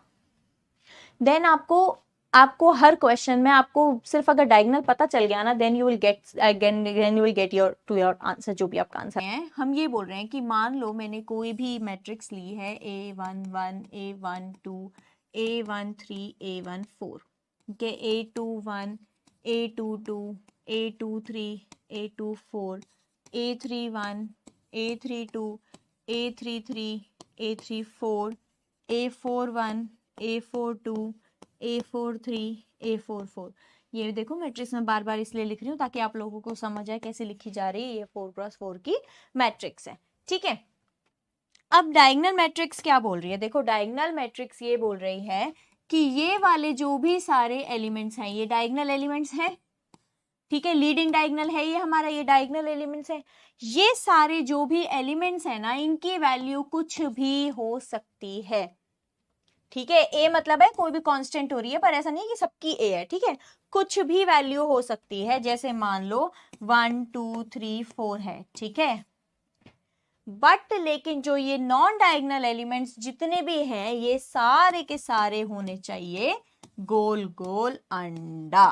देन आपको हर क्वेश्चन में आपको सिर्फ अगर डायगोनल पता चल गया ना, then you will get your to your answer, जो भी आपका आंसर है। हम ये बोल रहे हैं कि मान लो मैंने कोई भी मैट्रिक्स ली है A11 A12 A13 A14, ठीक है, A21 A22 A23 A24 A31 A32 A33 A34 A41 A42 A43 A44, ये देखो मैट्रिक्स में बार बार इसलिए लिख रही हूँ ताकि आप लोगों को समझ आए कैसे लिखी जा रही है। ये 4x4 की मैट्रिक्स है, ठीक है। अब डायगोनल मैट्रिक्स क्या बोल रही है, देखो डायगोनल मैट्रिक्स ये बोल रही है कि ये वाले जो भी सारे एलिमेंट्स हैं ये डायगोनल एलिमेंट्स हैं, ठीक है। लीडिंग डायगोनल है ये हमारा, ये डायगोनल एलिमेंट्स है। ये सारे जो भी एलिमेंट्स है ना, इनकी वैल्यू कुछ भी हो सकती है, ठीक है। ए मतलब है कोई भी कांस्टेंट हो रही है, पर ऐसा नहीं कि सबकी ए है, ठीक है। कुछ भी वैल्यू हो सकती है, जैसे मान लो 1 2 3 4 है, ठीक है। बट लेकिन जो ये नॉन डायगोनल एलिमेंट्स जितने भी हैं ये सारे के सारे होने चाहिए गोल गोल अंडा।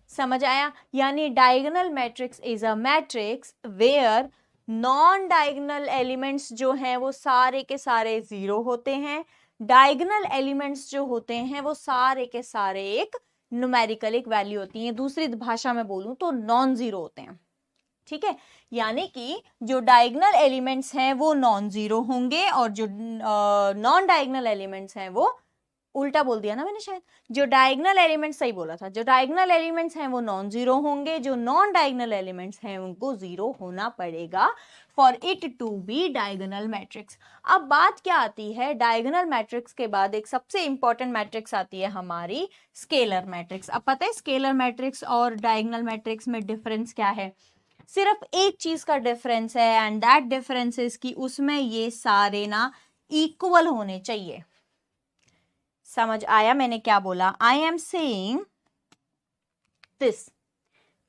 समझ आया? यानी diagonal matrix is a matrix where non diagonal elements जो हैं वो सारे के सारे जीरो होते हैं, डायगोनल एलिमेंट्स जो होते हैं वो सारे के सारे एक न्यूमेरिकल एक वैल्यू होती है, दूसरी भाषा में बोलूं तो नॉन जीरो होते हैं, ठीक है। यानी कि जो डायगोनल एलिमेंट्स हैं वो नॉन जीरो होंगे और जो नॉन डायगोनल एलिमेंट्स हैं वो, उल्टा बोल दिया ना मैंने शायद, जो डायगोनल एलिमेंट्स, सही बोला था, जो डायगोनल एलिमेंट्स हैं वो नॉन जीरो होंगे, जो नॉन डायगोनल एलिमेंट्स हैं उनको जीरो होना पड़ेगा for it to be diagonal matrix. अब बात क्या आती है, डायगोनल मैट्रिक्स के बाद एक सबसे इंपॉर्टेंट मैट्रिक्स आती है हमारी स्केलर मैट्रिक्स। अब पता है स्केलर मैट्रिक्स और डायगोनल मैट्रिक्स में डिफरेंस क्या है? सिर्फ एक चीज का डिफरेंस है, एंड दैट डिफरेंस इज कि उसमें ये सारे ना इक्वल होने चाहिए। समझ आया मैंने क्या बोला? आई एम सेइंग दिस,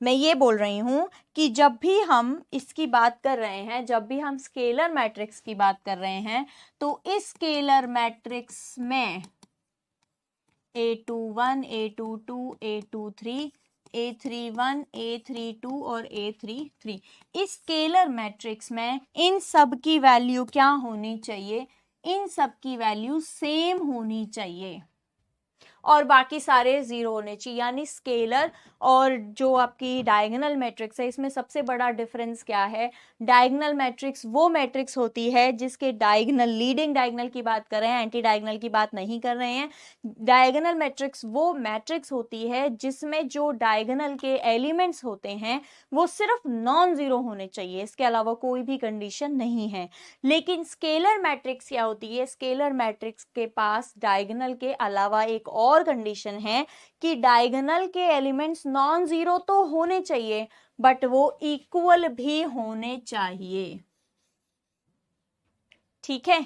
मैं ये बोल रही हूं कि जब भी हम इसकी बात कर रहे हैं, जब भी हम स्केलर मैट्रिक्स की बात कर रहे हैं, तो इस स्केलर मैट्रिक्स में A21 A22 A23 A31 A32 और A33, इस स्केलर मैट्रिक्स में इन सब की वैल्यू क्या होनी चाहिए? इन सब की वैल्यू सेम होनी चाहिए और बाकी सारे जीरो होने चाहिए। यानी स्केलर और जो आपकी डायगोनल मैट्रिक्स है इसमें सबसे बड़ा डिफरेंस क्या है? डायगोनल मैट्रिक्स वो मैट्रिक्स होती है जिसके डायगोनल, लीडिंग डायगोनल की बात कर रहे हैं, एंटी डायगोनल की बात नहीं कर रहे हैं। डायगोनल मैट्रिक्स वो मैट्रिक्स होती है जिसमें जो डायगोनल के एलिमेंट्स होते हैं वो सिर्फ नॉन जीरो होने चाहिए, इसके अलावा कोई भी कंडीशन नहीं है। लेकिन स्केलर मैट्रिक्स क्या होती है? स्केलर मैट्रिक्स के पास डायगोनल के अलावा एक और कंडीशन है कि डायगोनल के एलिमेंट्स नॉन जीरो तो होने चाहिए बट वो इक्वल भी होने चाहिए, ठीक है।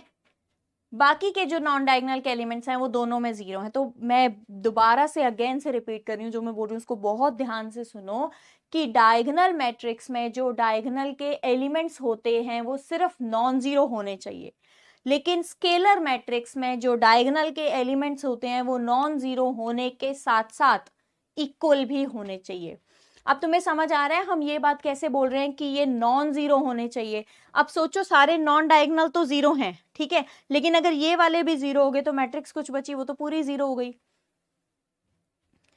बाकी के जो नॉन डायगोनल के एलिमेंट्स हैं वो दोनों में जीरो हैं। तो मैं दोबारा से अगेन से रिपीट कर रही हूँ, जो मैं बोल रही हूँ उसको बहुत ध्यान से सुनो कि डायगोनल मैट्रिक्स में जो डायगोनल के एलिमेंट्स होते हैं वो सिर्फ नॉन जीरो होने चाहिए, लेकिन स्केलर मैट्रिक्स में जो डायगोनल के एलिमेंट्स होते हैं वो नॉन जीरो होने के साथ साथ इक्वल भी होने चाहिए। अब तुम्हें समझ आ रहा है हम ये बात कैसे बोल रहे हैं कि ये नॉन जीरो होने चाहिए? अब सोचो सारे नॉन डायगोनल तो जीरो हैं, ठीक है, लेकिन अगर ये वाले भी जीरो हो गए तो मैट्रिक्स कुछ बची वो तो पूरी जीरो हो गई।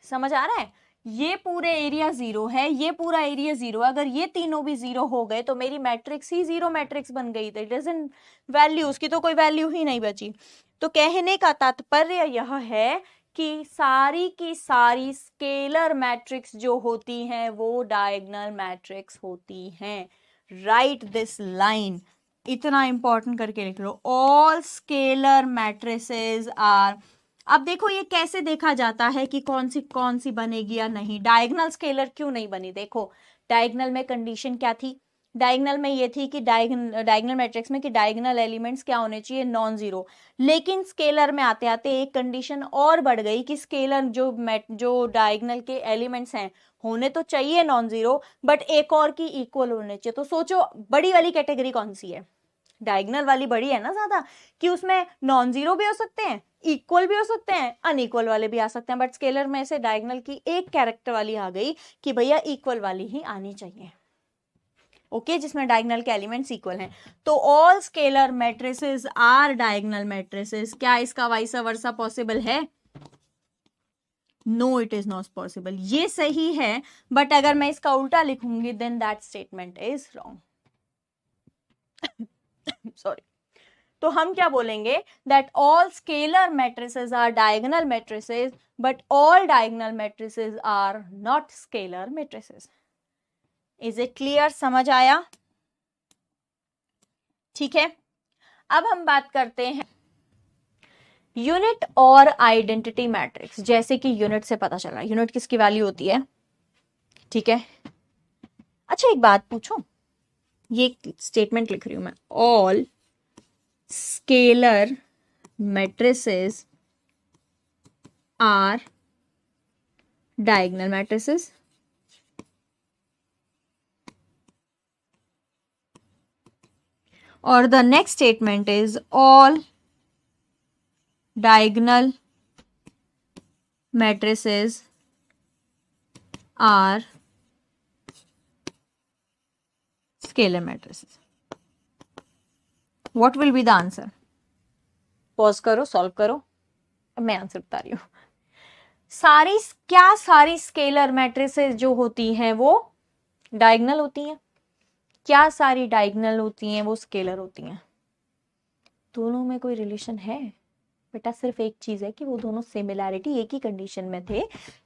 समझ आ रहा है? ये पूरे एरिया जीरो है, ये पूरा एरिया जीरो, अगर ये तीनों भी जीरो हो गए तो मेरी मैट्रिक्स ही जीरो मैट्रिक्स बन गई। इट डजंट वैल्यू, उसकी तो कोई वैल्यू ही नहीं बची। तो कहने का तात्पर्य यह है कि सारी की सारी स्केलर मैट्रिक्स जो होती हैं वो डायगोनल मैट्रिक्स होती हैं। राइट दिस लाइन, इतना इंपॉर्टेंट करके लिख लो, ऑल स्केलर मैट्रिसेस आर। अब देखो ये कैसे देखा जाता है कि कौन सी बनेगी या नहीं। डायगोनल स्केलर क्यों नहीं बनी? देखो डायगोनल में कंडीशन क्या थी? डायगोनल में ये थी कि डायगोनल मैट्रिक्स में कि डायगोनल एलिमेंट्स क्या होने चाहिए? Non zero. लेकिन स्केलर में आते आते एक कंडीशन और बढ़ गई कि स्केलर जो डायगोनल के एलिमेंट्स हैं होने तो चाहिए नॉन जीरो बट एक और की इक्वल होने चाहिए। तो सोचो बड़ी वाली कैटेगरी कौन सी है? डायगोनल वाली बड़ी है ना ज्यादा, कि उसमें नॉन जीरो भी हो सकते हैं, इक्वल भी हो सकते हैं, अनइक्वल वाले भी आ सकते हैं। बट स्केलर में से डायगोनल की एक कैरेक्टर वाली आ गई कि भैया इक्वल वाली ही आनी चाहिए, ओके, जिसमें डायगोनल के एलिमेंट्स इक्वल हैं। तो all scalar matrices are diagonal matrices. क्या इसका वाइस वर्सा पॉसिबल है? No, it is not possible. ये सही है बट अगर मैं इसका उल्टा लिखूंगी then that statement is wrong. Sorry. तो हम क्या बोलेंगे, that all scalar matrices are diagonal matrices but all diagonal matrices are not scalar matrices. Is it clear, समझ आया? ठीक है, अब हम बात करते हैं यूनिट और आइडेंटिटी मैट्रिक्स। जैसे कि यूनिट से पता चला, यूनिट किसकी वैल्यू होती है, ठीक है। अच्छा एक बात पूछूं, ये स्टेटमेंट लिख रही हूं मैं, all scalar matrices are diagonal matrices. और the next statement is all diagonal matrices are scalar matrices. What will be the answer? Pause करो, सॉल्व करो, अब मैं आंसर बता रही हूं। सारी स्केलर मैट्रिसेस जो होती हैं वो डायगोनल होती हैं? क्या सारी डायगोनल होती हैं वो स्केलर होती हैं? दोनों में कोई रिलेशन है बेटा? सिर्फ एक चीज है कि वो दोनों सिमिलैरिटी एक ही कंडीशन में थे,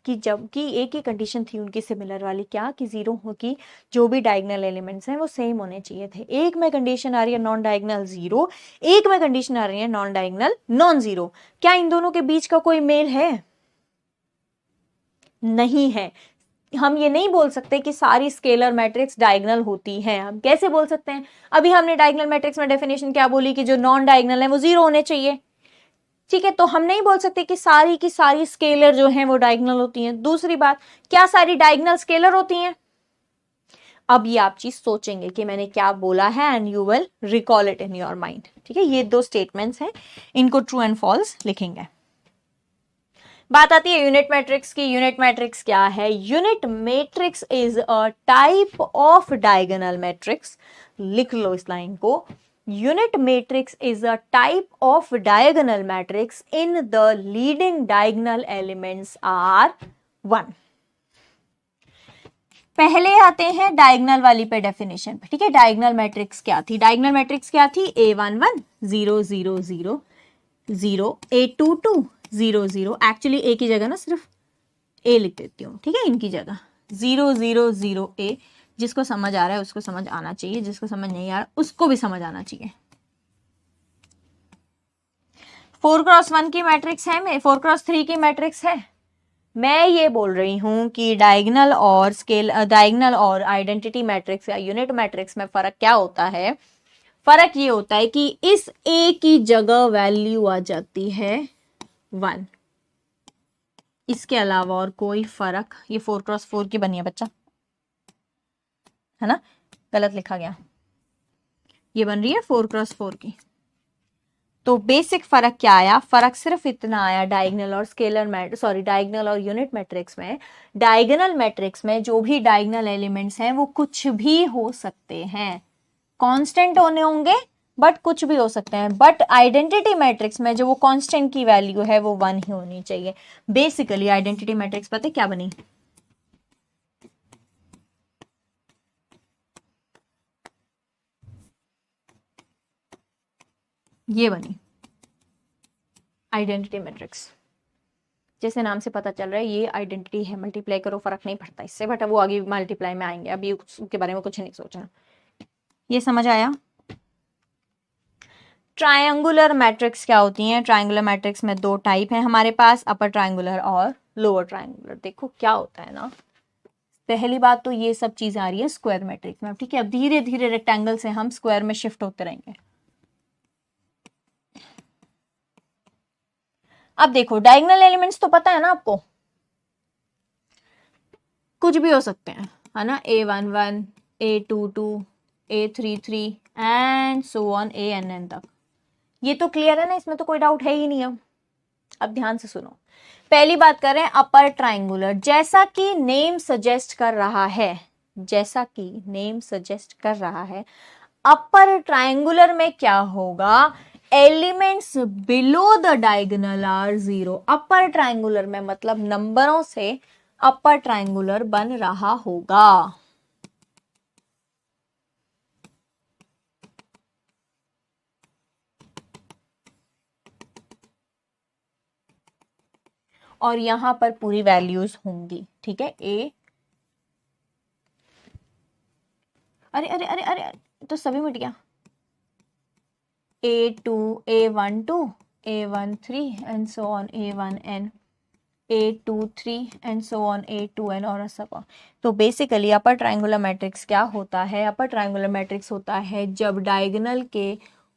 कि जबकि एक ही कंडीशन थी उनकी सिमिलर वाली, क्या कि जीरो हो, कि जो भी डायगोनल एलिमेंट्स हैं वो सेम होने चाहिए थे। एक में कंडीशन आ रही है नॉन डायगोनल जीरो, एक में कंडीशन आ रही है नॉन डायगोनल नॉन जीरो। क्या इन दोनों के बीच का कोई मेल है? नहीं है। हम ये नहीं बोल सकते कि सारी स्केलर मैट्रिक्स डायगोनल होती हैं। हम कैसे बोल सकते हैं? अभी हमने डायगोनल मैट्रिक्स में डेफिनेशन क्या बोली, कि जो नॉन डायगोनल है वो जीरो होने चाहिए, ठीक है। तो हम नहीं बोल सकते कि सारी की सारी स्केलर जो हैं वो डायगोनल होती हैं। दूसरी बात, क्या सारी डायगोनल स्केलर होती हैं? अब ये आप चीज सोचेंगे कि मैंने क्या बोला है, and you will recall it in your mind, ठीक है। ये दो स्टेटमेंट्स हैं, इनको ट्रू एंड फॉल्स लिखेंगे। बात आती है यूनिट मैट्रिक्स की। यूनिट मैट्रिक्स क्या है? Unit matrix is a type of diagonal matrix. लिख लो इस लाइन को, unit matrix is a type of diagonal matrix in the leading diagonal elements are 1। पहले आते हैं डायगोनल वाली पे डेफिनेशन पे, ठीक है। डायगोनल मैट्रिक्स क्या थी? डायगोनल मैट्रिक्स क्या थी? A11 0 0 0 0, A22 0 0। एक्चुअली ए की जगह ना सिर्फ ए लिख देती हूँ, ठीक है, इनकी जगह 0 0 0 A। जिसको समझ आ रहा है उसको समझ आना चाहिए, जिसको समझ नहीं आ रहा उसको भी समझ आना चाहिए। 4x1 की मैट्रिक्स है, मैं 4x3 की मैट्रिक्स है। मैं ये बोल रही हूं कि डायगोनल और आइडेंटिटी मैट्रिक्स या यूनिट मैट्रिक्स में फर्क क्या होता है? फर्क ये होता है कि इस ए की जगह वैल्यू आ जाती है 1। इसके अलावा और कोई फर्क, ये 4x4 की बनी है बच्चा, है ना, गलत लिखा गया, ये बन रही है 4x4 की। तो बेसिक फर्क क्या आया? फर्क सिर्फ इतना आया डायगोनल और यूनिट मैट्रिक्स में। डायगोनल मैट्रिक्स में जो भी डायगोनल एलिमेंट्स हैं वो कुछ भी हो सकते हैं, कांस्टेंट होंगे बट कुछ भी हो सकते हैं। बट आइडेंटिटी मैट्रिक्स में जो वो कांस्टेंट की वैल्यू है वो 1 ही होनी चाहिए। बेसिकली आइडेंटिटी मैट्रिक्स पता है क्या बनी? ये बनी आइडेंटिटी मैट्रिक्स। जैसे नाम से पता चल रहा है ये आइडेंटिटी है, मल्टीप्लाई करो फर्क नहीं पड़ता इससे, बट अब वो आगे मल्टीप्लाई में आएंगे, अभी उसके बारे में कुछ नहीं सोचना। ये समझ आया? ट्रायंगुलर मैट्रिक्स क्या होती हैं? ट्रायंगुलर मैट्रिक्स में दो टाइप हैं हमारे पास, अपर ट्रायंगुलर और लोअर ट्रायंगुलर। देखो क्या होता है ना, पहली बात तो ये सब चीजें आ रही है स्क्वायर मैट्रिक्स में, ठीक है। अब धीरे धीरे रेक्टेंगल से हम स्क्वायर में शिफ्ट होते रहेंगे। अब देखो डायगोनल एलिमेंट्स तो पता है ना आपको, कुछ भी हो सकते हैं, है ना, A11 A22 A33 and so on ANN तक। ये तो क्लियर है ना, इसमें तो कोई डाउट है ही नहीं। अब ध्यान से सुनो, पहली बात करें अपर ट्रायंगुलर। जैसा कि नेम सजेस्ट कर रहा है, अपर ट्रायंगुलर में क्या होगा? Elements below the diagonal are 0। Upper triangular में मतलब नंबरों से अपर ट्रायंगुलर बन रहा होगा। और यहाँ पर पूरी वैल्यूज होंगी, ठीक है। ए, अरे अरे अरे अरे तो सभी मिट गया, A2, A12, A13 and so on, A1n, A23 and so on, A2n और ऐसा। तो बेसिकली अपर ट्रायंगुलर मैट्रिक्स क्या होता है? अपर ट्रायंगुलर मैट्रिक्स होता है जब डायगोनल के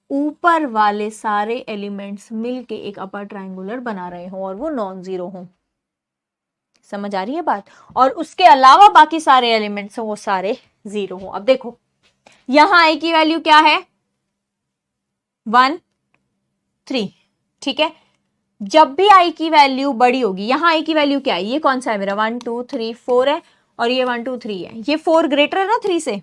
ऊपर वाले सारे एलिमेंट्स मिलके एक अपर ट्रायंगुलर बना रहे हो और वो नॉन जीरो हो। समझ आ रही है बात? और उसके अलावा बाकी सारे एलिमेंट्स वो सारे जीरो हो। अब देखो यहां आई की वैल्यू क्या है? 1, 3, ठीक है। जब भी आई की वैल्यू बड़ी होगी, यहां आई की वैल्यू क्या है? ये कौन सा है मेरा? 1 2 3 4 है और ये 1 2 3 है। ये 4 ग्रेटर है ना 3 से,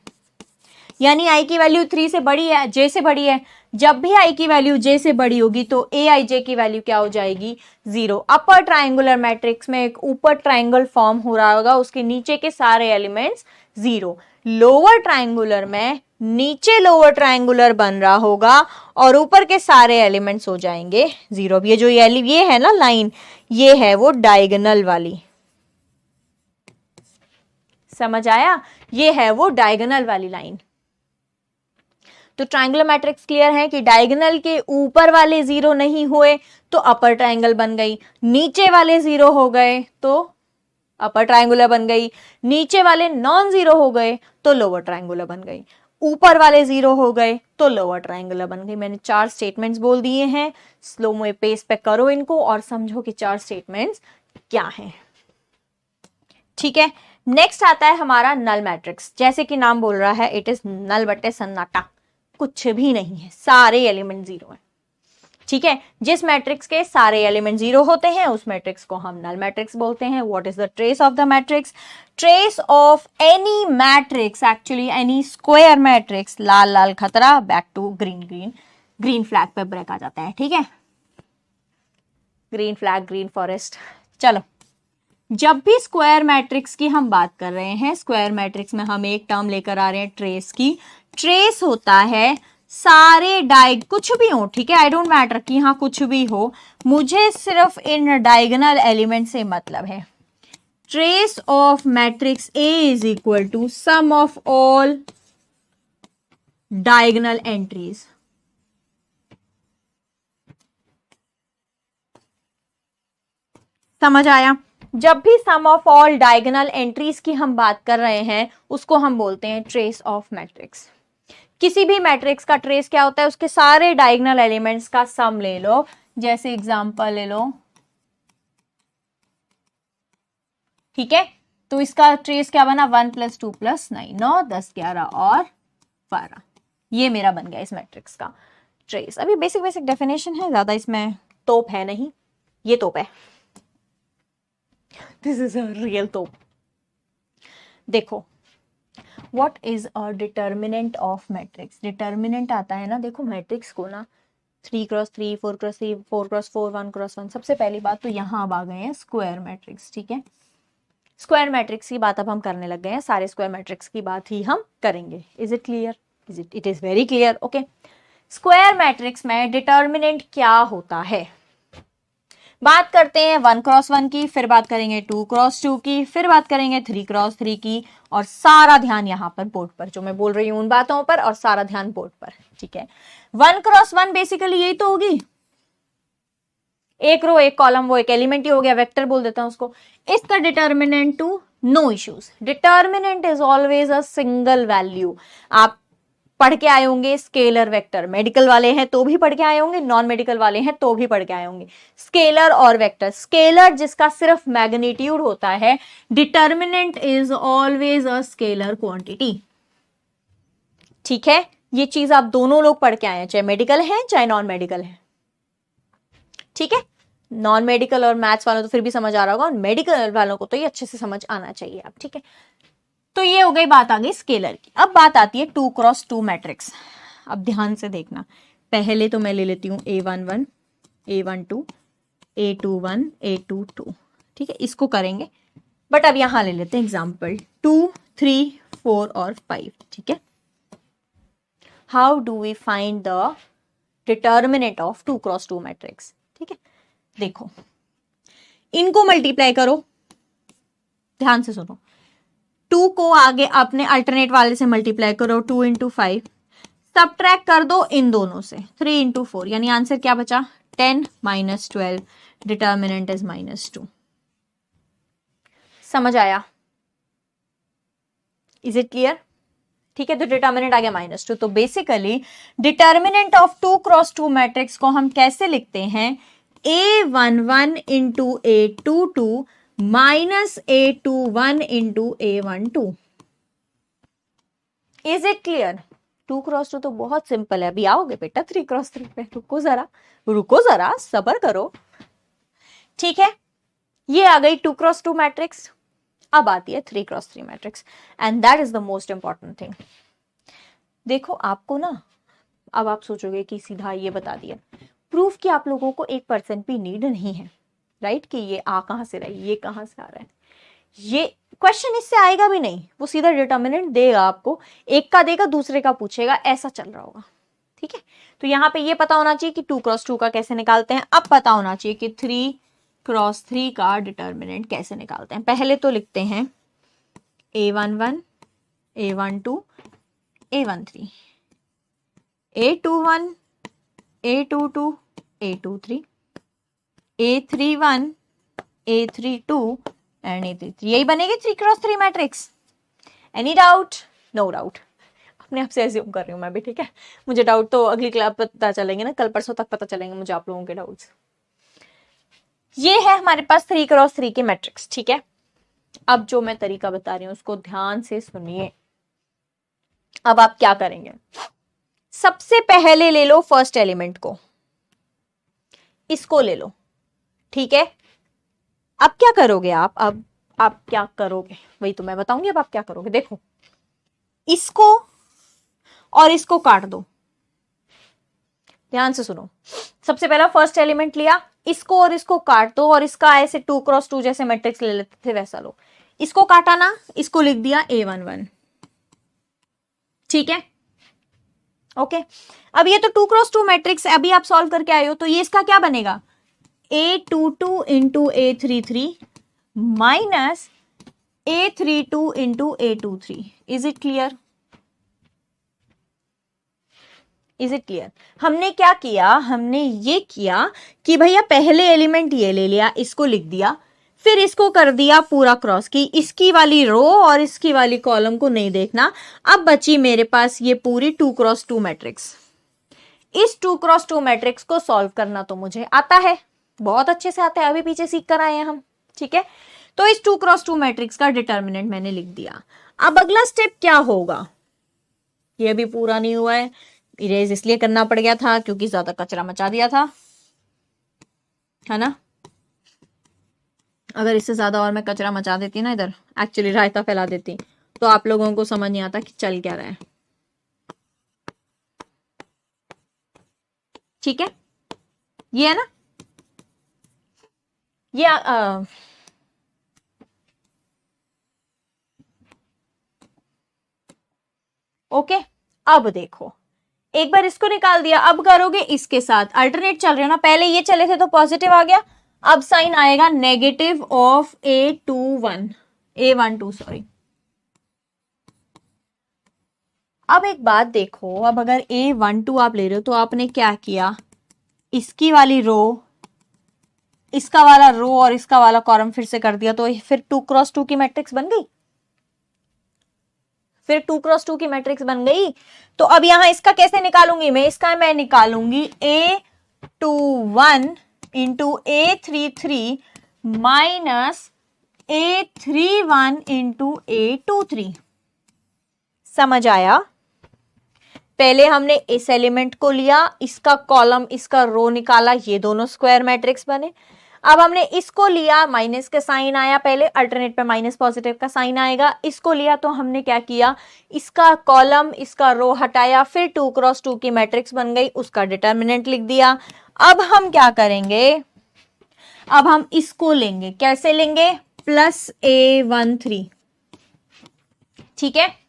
यानी आई की वैल्यू 3 से बड़ी है, जे से बड़ी है। जब भी आई की वैल्यू जे से बड़ी होगी तो ए आई जे की वैल्यू क्या हो जाएगी? 0। अपर ट्राइंगुलर मैट्रिक्स में एक ऊपर ट्राइंगल फॉर्म हो रहा होगा, उसके नीचे के सारे एलिमेंट्स 0। लोअर ट्राइंगुलर में नीचे लोअर ट्राइंगुलर बन रहा होगा और ऊपर के सारे एलिमेंट्स हो जाएंगे 0। अब ये जो ये है ना लाइन, ये है वो डायगोनल वाली। समझ आया? ये है वो डायगोनल वाली लाइन। तो ट्रायंगुलर मैट्रिक्स क्लियर है कि डायगोनल के ऊपर वाले 0 नहीं हुए तो अपर ट्रायंगल बन गई, नीचे वाले 0 हो गए तो अपर ट्रायंगुलर बन गई, नीचे वाले नॉन जीरो हो गए तो लोअर ट्रायंगुलर बन गई, ऊपर वाले 0 हो गए तो लोअर ट्रायंगुलर बन गई। मैंने 4 स्टेटमेंट्स बोल दिए हैं, स्लो में पेस पे करो इनको और समझो कि 4 स्टेटमेंट्स क्या हैं, ठीक है। नेक्स्ट आता है हमारा नल मैट्रिक्स। जैसे कि नाम बोल रहा है, इट इज नल बटे सन्नाटा, कुछ भी नहीं है, सारे एलिमेंट 0 है, ठीक है। जिस मैट्रिक्स के सारे एलिमेंट 0 होते हैं उस मैट्रिक्स को हम नल मैट्रिक्स बोलते हैं। What is the trace of the matrix? Trace of any matrix, actually any square matrix, लाल लाल खतरा back to green green, green flag पे ब्रेक आ जाता है, ठीक है। Green flag, green forest. चलो, जब भी स्क्वायर मैट्रिक्स की हम बात कर रहे हैं, स्क्वायर मैट्रिक्स में हम एक टर्म लेकर आ रहे हैं ट्रेस की। ट्रेस होता है सारे कुछ भी हो, ठीक है, आई डोंट मैटर कि यहां कुछ भी हो, मुझे सिर्फ इन डायगोनल एलिमेंट से मतलब है। Trace of matrix A is equal to sum of all diagonal entries. समझ आया? जब भी sum of all diagonal entries की हम बात कर रहे हैं उसको हम बोलते हैं ट्रेस ऑफ मैट्रिक्स। किसी भी मैट्रिक्स का ट्रेस क्या होता है? उसके सारे डायगोनल एलिमेंट्स का सम ले लो। जैसे एग्जांपल ले लो, ठीक है, तो इसका ट्रेस क्या बना? 1 + 2 + 9, 9 10 11 और 12। ये मेरा बन गया इस मैट्रिक्स का ट्रेस। अभी बेसिक बेसिक डेफिनेशन है, ज्यादा इसमें तोप है नहीं, ये तोप है, दिस इज अ रियल तोप। देखो, what is a determinant of matrix? Determinant आता है ना, देखो मैट्रिक्स को ना 3x3, 4x3, 4x4, 1x1। सबसे पहली बात तो यहां अब आ गए हैं स्क्वायर मैट्रिक्स, ठीक है। स्क्वायर मैट्रिक्स की बात अब हम करने लग गए हैं, सारे स्क्वायर मैट्रिक्स की बात ही हम करेंगे। Is it clear? It is very clear, okay. Square matrix में डिटर्मिनेंट क्या होता है? बात करते हैं 1x1 की, फिर बात करेंगे 2x2 की, फिर बात करेंगे 3x3 की, और सारा ध्यान यहां पर बोर्ड पर, जो मैं बोल रही हूं उन बातों पर, और सारा ध्यान बोर्ड पर, ठीक है। 1x1 बेसिकली यही तो होगी, एक रो एक कॉलम, वो एक एलिमेंट ही हो गया, वेक्टर बोल देता हूं उसको। इसका determinant too no issues. Determinant is always a single value. आप पढ़ के आए होंगे स्केलर वेक्टर, मेडिकल वाले हैं तो भी पढ़ के आए होंगे, नॉन मेडिकल वाले हैं तो भी पढ़ के आए होंगे। स्केलर और वेक्टर, स्केलर जिसका सिर्फ मैग्नीट्यूड होता है, determinant is always a scalar quantity, ठीक है। ये चीज आप दोनों लोग पढ़ के आए हैं, चाहे मेडिकल है चाहे नॉन मेडिकल है, ठीक है। नॉन मेडिकल और मैथ्स वालों तो फिर भी समझ आ रहा होगा, और मेडिकल वालों को तो ये अच्छे से समझ आना चाहिए आप, ठीक है। तो ये हो गई बात, आ गई स्केलर की। अब बात आती है 2x2 मैट्रिक्स। अब ध्यान से देखना, पहले तो मैं ले लेती हूं A11, A12, A21, A22, ठीक है, इसको करेंगे। बट अब यहां ले लेते हैं एग्जाम्पल 2, 3, 4 और 5, ठीक है। How do we find the determinant of 2x2 matrix? ठीक है, देखो इनको मल्टीप्लाई करो, ध्यान से सुनो, 2 को आगे अपने अल्टरनेट वाले से मल्टीप्लाई करो, 2 इंटू 5, सबट्रैक्ट कर दो इन दोनों से, 3 इंटू 4, यानी आंसर क्या बचा, 10 माइनस 12, डिटर्मिनेंट इज -2। समझ आया? Is it clear? ठीक है, तो डिटर्मिनेंट आ गया -2। तो basically determinant of 2 cross 2 matrix को हम कैसे लिखते हैं, A11 into A22 minus A21 into A12। Is it clear? 2 cross 2 तो बहुत सिंपल है। अभी आओगे बेटा 3 क्रॉस 3 पे, रुको जरा सब्र करो। ठीक है, ये आ गई 2 क्रॉस 2 मैट्रिक्स। अब आती है 3 cross 3 matrix, and that is the most important thing. देखो आपको ना, अब आप सोचोगे कि सीधा ये बता दिया, प्रूफ कि आप लोगों को 1% भी नीड नहीं है, राइट, कि ये आ कहां से रहा है, ये कहां से आ रहा है, ये क्वेश्चन इससे आएगा भी नहीं, वो सीधा डिटर्मिनेंट देगा आपको, एक का देगा दूसरे का पूछेगा, ऐसा चल रहा होगा। ठीक है, तो यहाँ पे ये पता होना चाहिए कि 2 क्रॉस 2 का कैसे निकालते हैं। अब पता होना चाहिए कि 3 क्रॉस 3 का डिटर्मिनेंट कैसे निकालते हैं। पहले तो लिखते हैं A11, A12, A13, A21, A22, A23, A31, A32 and A33। यही बनेगी 3 cross 3 matrix. Any doubt? No doubt. अपने आप से एज्यूम कर रही हूँ मैं भी, ठीक है, मुझे डाउट तो अगली क्लास पता चलेंगे ना, कल परसों तक पता चलेंगे मुझे आप लोगों के डाउट्स। ये है हमारे पास 3 क्रॉस 3 के मैट्रिक्स। ठीक है, अब जो मैं तरीका बता रही हूं उसको ध्यान से सुनिए। अब आप क्या करेंगे, सबसे पहले ले लो फर्स्ट एलिमेंट को, इसको ले लो। ठीक है, अब क्या करोगे अब आप क्या करोगे वही तो मैं बताऊंगी। अब आप क्या करोगे, देखो, इसको और इसको काट दो, ध्यान से सुनो। सबसे पहला फर्स्ट एलिमेंट लिया, इसको और इसको काट दो, और इसका ऐसे 2 क्रॉस 2 जैसे मैट्रिक्स ले लेते थे वैसा लो। इसको काटा ना, इसको लिख दिया A11। ठीक है, ओके। अब ये तो 2 क्रॉस 2 मैट्रिक्स अभी आप सॉल्व करके आए हो, तो ये इसका क्या बनेगा, A22 into A33 minus A32 into A23। Is it clear? Is it clear? हमने क्या किया, हमने ये किया कि भैया पहले एलिमेंट ये ले लिया, इसको लिख दिया, फिर इसको कर दिया पूरा क्रॉस की, इसकी वाली रो और इसकी वाली कॉलम को नहीं देखना। अब बची मेरे पास ये पूरी 2 क्रॉस 2 मैट्रिक्स। इस 2 क्रॉस 2 मैट्रिक्स को सॉल्व करना तो मुझे आता है, बहुत अच्छे से आता है, अभी पीछे सीख कर आए हैं हम। ठीक है, तो इस 2 क्रॉस 2 मैट्रिक्स का डिटर्मिनेंट मैंने लिख दिया। अब अगला स्टेप क्या होगा, ये अभी पूरा नहीं हुआ है, इरेज इसलिए करना पड़ गया था क्योंकि ज्यादा कचरा मचा दिया था, है ना। अगर इससे ज्यादा और मैं कचरा मचा देती ना, इधर एक्चुअली रायता फैला देती, तो आप लोगों को समझ नहीं आता कि चल क्या रहा है। ठीक है, ये है ना, ये ओके। अब देखो, एक बार इसको निकाल दिया, अब करोगे इसके साथ अल्टरनेट चल रहे हो ना, पहले ये चले थे तो पॉजिटिव आ गया, अब साइन आएगा नेगेटिव ऑफ A12 सॉरी। अब एक बात देखो, अब अगर A12 आप ले रहे हो तो आपने क्या किया, इसकी वाली रो, इसका वाला रो और इसका वाला कॉलम फिर से कर दिया, तो फिर 2 क्रॉस 2 की मैट्रिक्स बन गई, फिर 2 क्रॉस 2 की मैट्रिक्स बन गई। तो अब यहां इसका कैसे निकालूंगी मैं निकालूंगी A21 into A33 minus A31 into A23। समझ आया? पहले हमने इस एलिमेंट को लिया, इसका कॉलम इसका रो निकाला, ये दोनों स्क्वायर मैट्रिक्स बने। अब हमने इसको लिया, माइनस का साइन आया, पहले अल्टरनेट पे माइनस पॉजिटिव का साइन आएगा, इसको लिया तो हमने क्या किया, इसका कॉलम इसका रो हटाया, फिर 2 क्रॉस 2 की मैट्रिक्स बन गई, उसका डिटर्मिनेंट लिख दिया। अब हम क्या करेंगे, अब हम इसको लेंगे, कैसे लेंगे, प्लस A13। ठीक है,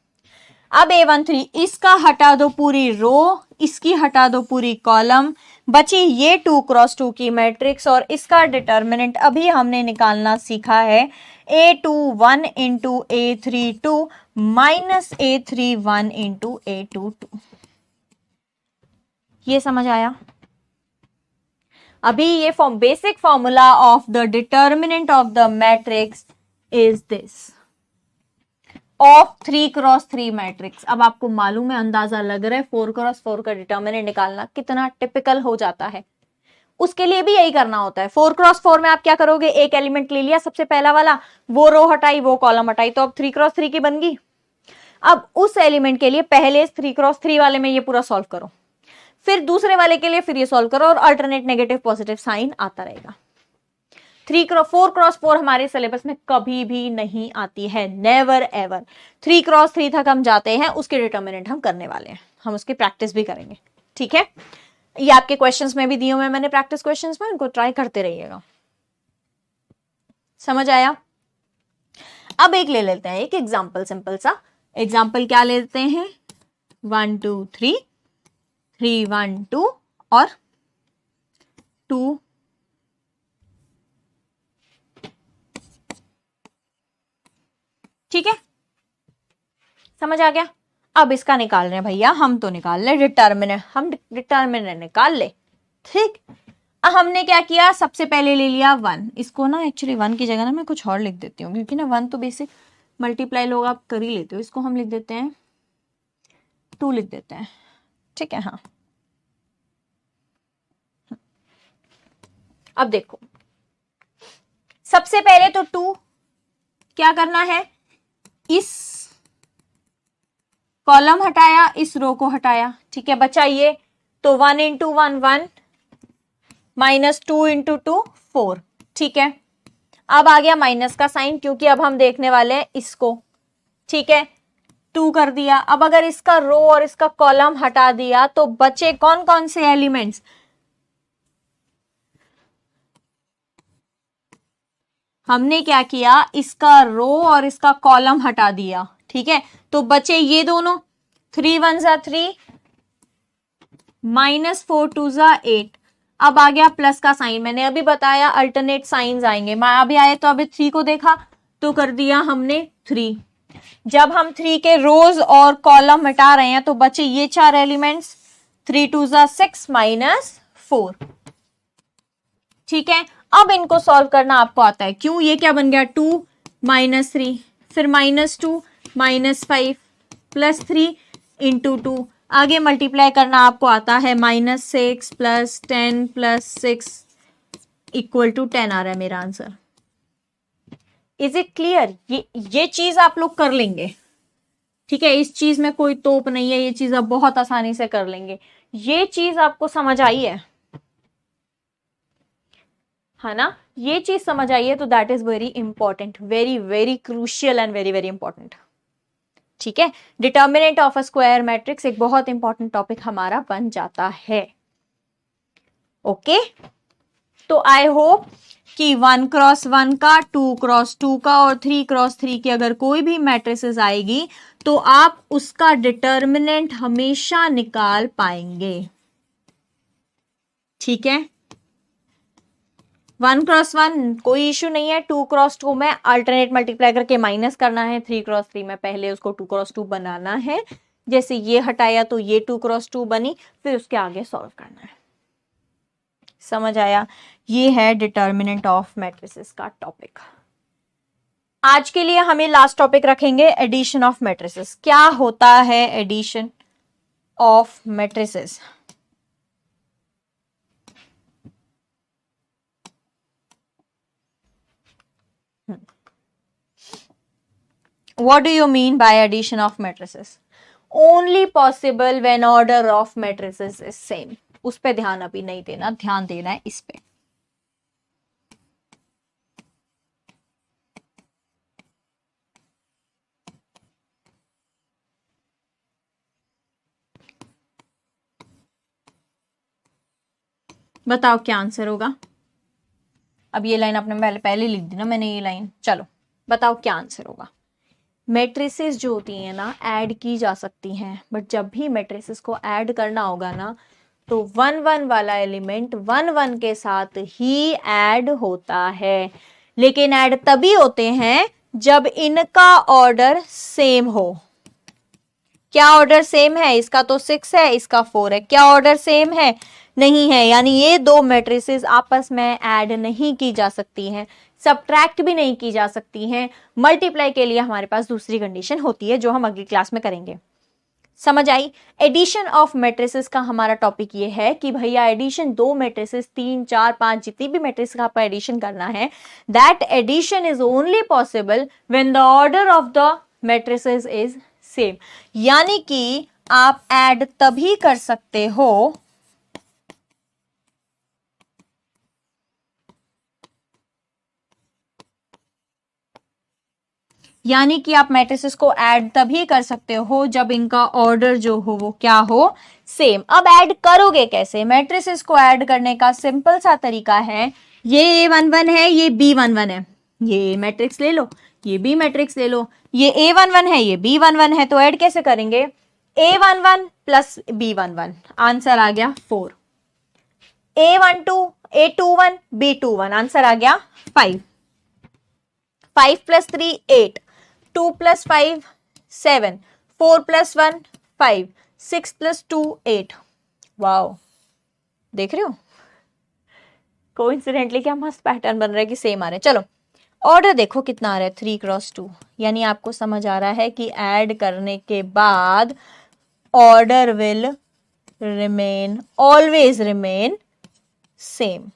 अब A13 इसका हटा दो पूरी रो, इसकी हटा दो पूरी कॉलम, बची ये 2x2 की मैट्रिक्स और इसका डिटर्मिनेंट अभी हमने निकालना सीखा है A21 into A32 minus A31 into A22। ये समझ आया? अभी ये basic formula of the determinant of the matrix is this of 3x3 matrix. अब आपको मालूम है, अंदाजा लग रहा है 4x4 का डिटर्मिनेंट निकालना कितना टिपिकल हो जाता है। उसके लिए भी यही करना होता है। 4x4 में आप क्या करोगे, एक एलिमेंट ले लिया सबसे पहला वाला, वो रो हटाई वो कॉलम हटाई, तो अब 3x3 की बन गई। अब उस एलिमेंट के लिए पहले 3x3 वाले में ये पूरा सॉल्व करो, फिर दूसरे वाले के लिए फिर ये सॉल्व करो और अल्टरनेट नेगेटिव पॉजिटिव साइन आता रहेगा। 4x4 हमारे सिलेबस में कभी भी नहीं आती है, नेवर एवर। 3x3 तक हम जाते हैं, उसके डिटर्मिनेंट हम करने वाले हैं, हम उसकी प्रैक्टिस भी करेंगे। ठीक है, ये आपके क्वेश्चंस में भी दिए हुए हैं मैंने, प्रैक्टिस क्वेश्चंस में, उनको ट्राई करते रहिएगा। समझ आया? अब एक ले लेते हैं, एक एग्जाम्पल, सिंपल सा एग्जाम्पल। क्या लेते हैं, 1 2 3, 3 1 2 और 2 ठीक है, समझ आ गया? अब इसका निकाल रहे हैं भैया, हम तो निकाल ले डिटर्मिनेंट, हम डिटर्मिनेंट निकाल ले। ठीक, अब हमने क्या किया, सबसे पहले ले लिया 1। इसको ना एक्चुअली 1 की जगह ना मैं कुछ और लिख देती हूँ, क्योंकि ना 1 तो बेसिक मल्टीप्लाई लोग आप कर ही लेते हो, इसको हम लिख देते हैं 2 लिख देते हैं। ठीक है, हाँ। अब देखो, सबसे पहले तो 2 क्या करना है, इस कॉलम हटाया, इस रो को हटाया। ठीक है, बचा ये, तो 1 इंटू 1 1 माइनस 2 इंटू 2 4। ठीक है, अब आ गया माइनस का साइन, क्योंकि अब हम देखने वाले हैं इसको। ठीक है, 2 कर दिया। अब अगर इसका रो और इसका कॉलम हटा दिया तो बचे कौन कौन से एलिमेंट्स, हमने क्या किया, इसका रो और इसका कॉलम हटा दिया। ठीक है, तो बचे ये दोनों, 3 1 जा 3 माइनस 4 2 जा 8। अब आ गया प्लस का साइन, मैंने अभी बताया अल्टरनेट साइंस आएंगे, मैं अभी आए तो अभी 3 को देखा तो कर दिया हमने 3। जब हम 3 के रोज और कॉलम हटा रहे हैं तो बचे ये 4 एलिमेंट्स, 3 2 जा 6 माइनस 4। ठीक है, अब इनको सॉल्व करना आपको आता है, क्यों, ये क्या बन गया 2 माइनस 3, फिर माइनस 2 माइनस 5 प्लस 3 इंटू 2। आगे मल्टीप्लाई करना आपको आता है, minus 6 plus 10 plus 6 equal to 10 आ रहा है मेरा आंसर। Is it clear? ये चीज आप लोग कर लेंगे। ठीक है, इस चीज में कोई तोप नहीं है, ये चीज आप बहुत आसानी से कर लेंगे। ये चीज आपको समझ आई है ना? ये चीज समझ आई है तो that is very important, very very crucial and very very important. ठीक है, determinant of a square matrix एक बहुत इंपॉर्टेंट टॉपिक हमारा बन जाता है। ओके, तो आई होप कि 1x1 का, 2x2 का और 3x3 की अगर कोई भी मैट्रिसेस आएगी तो आप उसका डिटर्मिनेंट हमेशा निकाल पाएंगे। ठीक है, 1x1 कोई इश्यू नहीं है, 2x2 में अल्टरनेट मल्टीप्लाई करके माइनस करना है, 3x3 में पहले उसको 2x2 बनाना है। जैसे ये हटाया तो ये 2x2 बनी, फिर उसके आगे सॉल्व करना है। समझ आया? ये है डिटर्मिनेंट ऑफ मैट्रिसेस का टॉपिक। आज के लिए हमें लास्ट टॉपिक रखेंगे एडिशन ऑफ मैट्रिसेस। क्या होता है addition of matrices? What do you mean by addition of matrices? Only possible when order of matrices is same. उस पे ध्यान अभी नहीं देना, ध्यान देना है इस पे। बताओ क्या आंसर होगा? अब ये लाइन आपने पहले लिख दी ना मैंने, ये लाइन। चलो बताओ क्या आंसर होगा। मैट्रिसेस जो होती हैं ना, ऐड की जा सकती हैं, बट जब भी मैट्रिसेस को ऐड करना होगा ना तो 1 1 वाला एलिमेंट 1 1 के साथ ही ऐड होता है, लेकिन ऐड तभी होते हैं जब इनका ऑर्डर सेम हो। क्या ऑर्डर सेम है? इसका तो 6 है, इसका 4 है। क्या ऑर्डर सेम है? नहीं है, यानी ये दो मैट्रिसेस आपस में ऐड नहीं की जा सकती हैं, सब्ट्रैक्ट भी नहीं की जा सकती हैं। मल्टीप्लाई के लिए हमारे पास दूसरी कंडीशन होती है जो हम अगली क्लास में करेंगे। समझ आई? एडिशन ऑफ मैट्रिसेस का हमारा टॉपिक ये है कि भैया एडिशन, दो मैट्रिसेस, 3 4 5 जितनी भी मैट्रिक्स का आपका एडिशन करना है, that addition is only possible when the order of the matrices is same. यानी कि आप ऐड तभी कर सकते हो यानी कि आप मैट्रिसेस को ऐड तभी कर सकते हो जब इनका ऑर्डर जो हो वो क्या हो? सेम। अब ऐड करोगे कैसे? मैट्रिसेस को ऐड करने का सिंपल सा तरीका है, ये A11 है, ये B11 है, ये मैट्रिक्स ले लो, ये B मैट्रिक्स ले लो, ये A11 है, ये B11 है, तो ऐड कैसे करेंगे? A11 प्लस B11, आंसर आ गया 4। A12 A21 B21, आंसर आ गया 5। 5 plus 3 8, 2 plus 5 7, 4 plus 1 5, 6 plus 2 8। Wow, देख रहे हो कोइंसिडेंटली क्या मस्त पैटर्न बन रहा है कि सेम आ रहे हैं। चलो ऑर्डर देखो कितना आ रहा है, 3 क्रॉस 2, यानी आपको समझ आ रहा है कि ऐड करने के बाद order will remain, always remain same.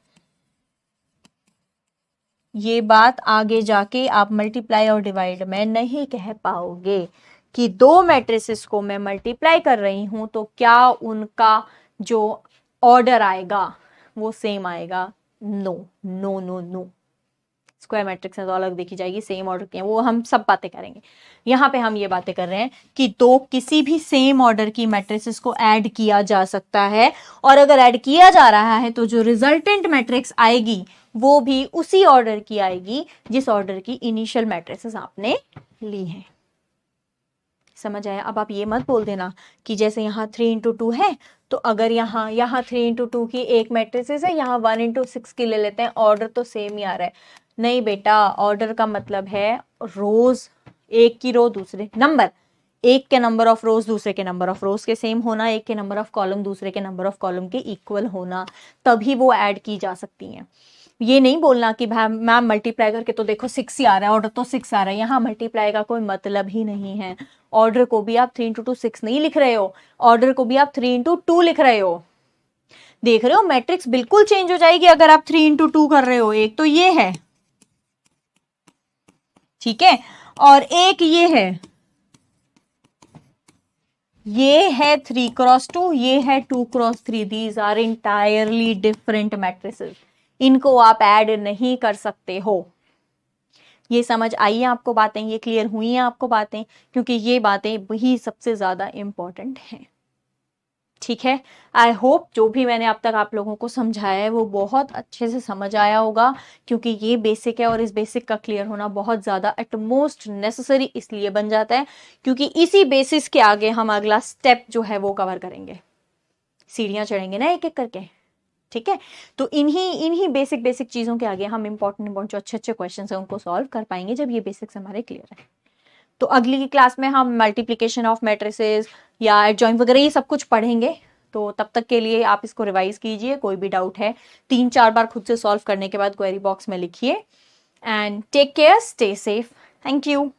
ये बात आगे जाके आप मल्टीप्लाई और डिवाइड में नहीं कह पाओगे कि दो मैट्रिसेस को मैं मल्टीप्लाई कर रही हूं तो क्या उनका जो ऑर्डर आएगा वो सेम आएगा। No no no no, square matrix में तो अलग देखी जाएगी, सेम ऑर्डर की है वो हम सब बातें करेंगे। यहाँ पे हम ये बातें कर रहे हैं कि दो किसी भी सेम ऑर्डर की मैट्रिसेस को ऐड किया जा सकता है, और अगर ऐड किया जा रहा है तो जो रिजल्टेंट मैट्रिक्स आएगी वो भी उसी ऑर्डर की आएगी जिस ऑर्डर की इनिशियल मैट्रिसेस आपने ली है। समझ आया? अब आप ये मत बोल देना कि जैसे यहाँ 3 इंटू 2 है तो अगर यहाँ 3 इंटू 2 की एक मैट्रिसेस है, यहाँ 1 इंटू 6 की ले लेते हैं, ऑर्डर तो सेम ही आ रहा है। नहीं बेटा, ऑर्डर का मतलब है रोज, एक की रो दूसरे नंबर, एक के नंबर ऑफ रोज दूसरे के नंबर ऑफ रोज के सेम होना, एक के नंबर ऑफ कॉलम दूसरे के नंबर ऑफ कॉलम के इक्वल होना, तभी वो ऐड की जा सकती हैं। ये नहीं बोलना कि मैम मल्टीप्लाई करके तो देखो 6 ही आ रहा है, ऑर्डर तो 6 आ रहा है। यहाँ मल्टीप्लाई का कोई मतलब ही नहीं है। ऑर्डर को भी आप 3 इंटू 2 6 नहीं लिख रहे हो, ऑर्डर को भी आप 3 इंटू 2 लिख रहे हो। देख रहे हो मैट्रिक्स बिल्कुल चेंज हो जाएगी अगर आप 3 इंटू 2 कर रहे हो। एक तो ये है, ठीक है, और एक ये है 3 क्रॉस 2, ये है 2 cross 3। These are entirely different matrices, इनको आप ऐड नहीं कर सकते हो। ये समझ आई है आपको बातें? ये क्लियर हुई हैं आपको बातें? क्योंकि ये बातें वही सबसे ज्यादा इंपॉर्टेंट हैं। ठीक है, आई होप जो भी मैंने अब तक आप लोगों को समझाया है वो बहुत अच्छे से समझ आया होगा, क्योंकि ये बेसिक है और इस बेसिक का क्लियर होना बहुत ज़्यादा एटमोस्ट नेसेसरी इसलिए बन जाता है क्योंकि इसी बेसिस के आगे हम अगला स्टेप जो है वो कवर करेंगे, सीढ़ियाँ चढ़ेंगे ना एक एक करके। ठीक है, तो इन्हीं बेसिक चीज़ों के आगे हम इंपॉर्टेंट जो अच्छे क्वेश्चन है उनको सॉल्व कर पाएंगे जब ये बेसिक्स हमारे क्लियर है। तो अगली क्लास में हम मल्टीप्लिकेशन ऑफ मैट्रिसेस या एडजॉइंट वगैरह ये सब कुछ पढ़ेंगे। तो तब तक के लिए आप इसको रिवाइज कीजिए, कोई भी डाउट है 3-4 बार खुद से सॉल्व करने के बाद क्वेरी बॉक्स में लिखिए। And take care, stay safe, thank you.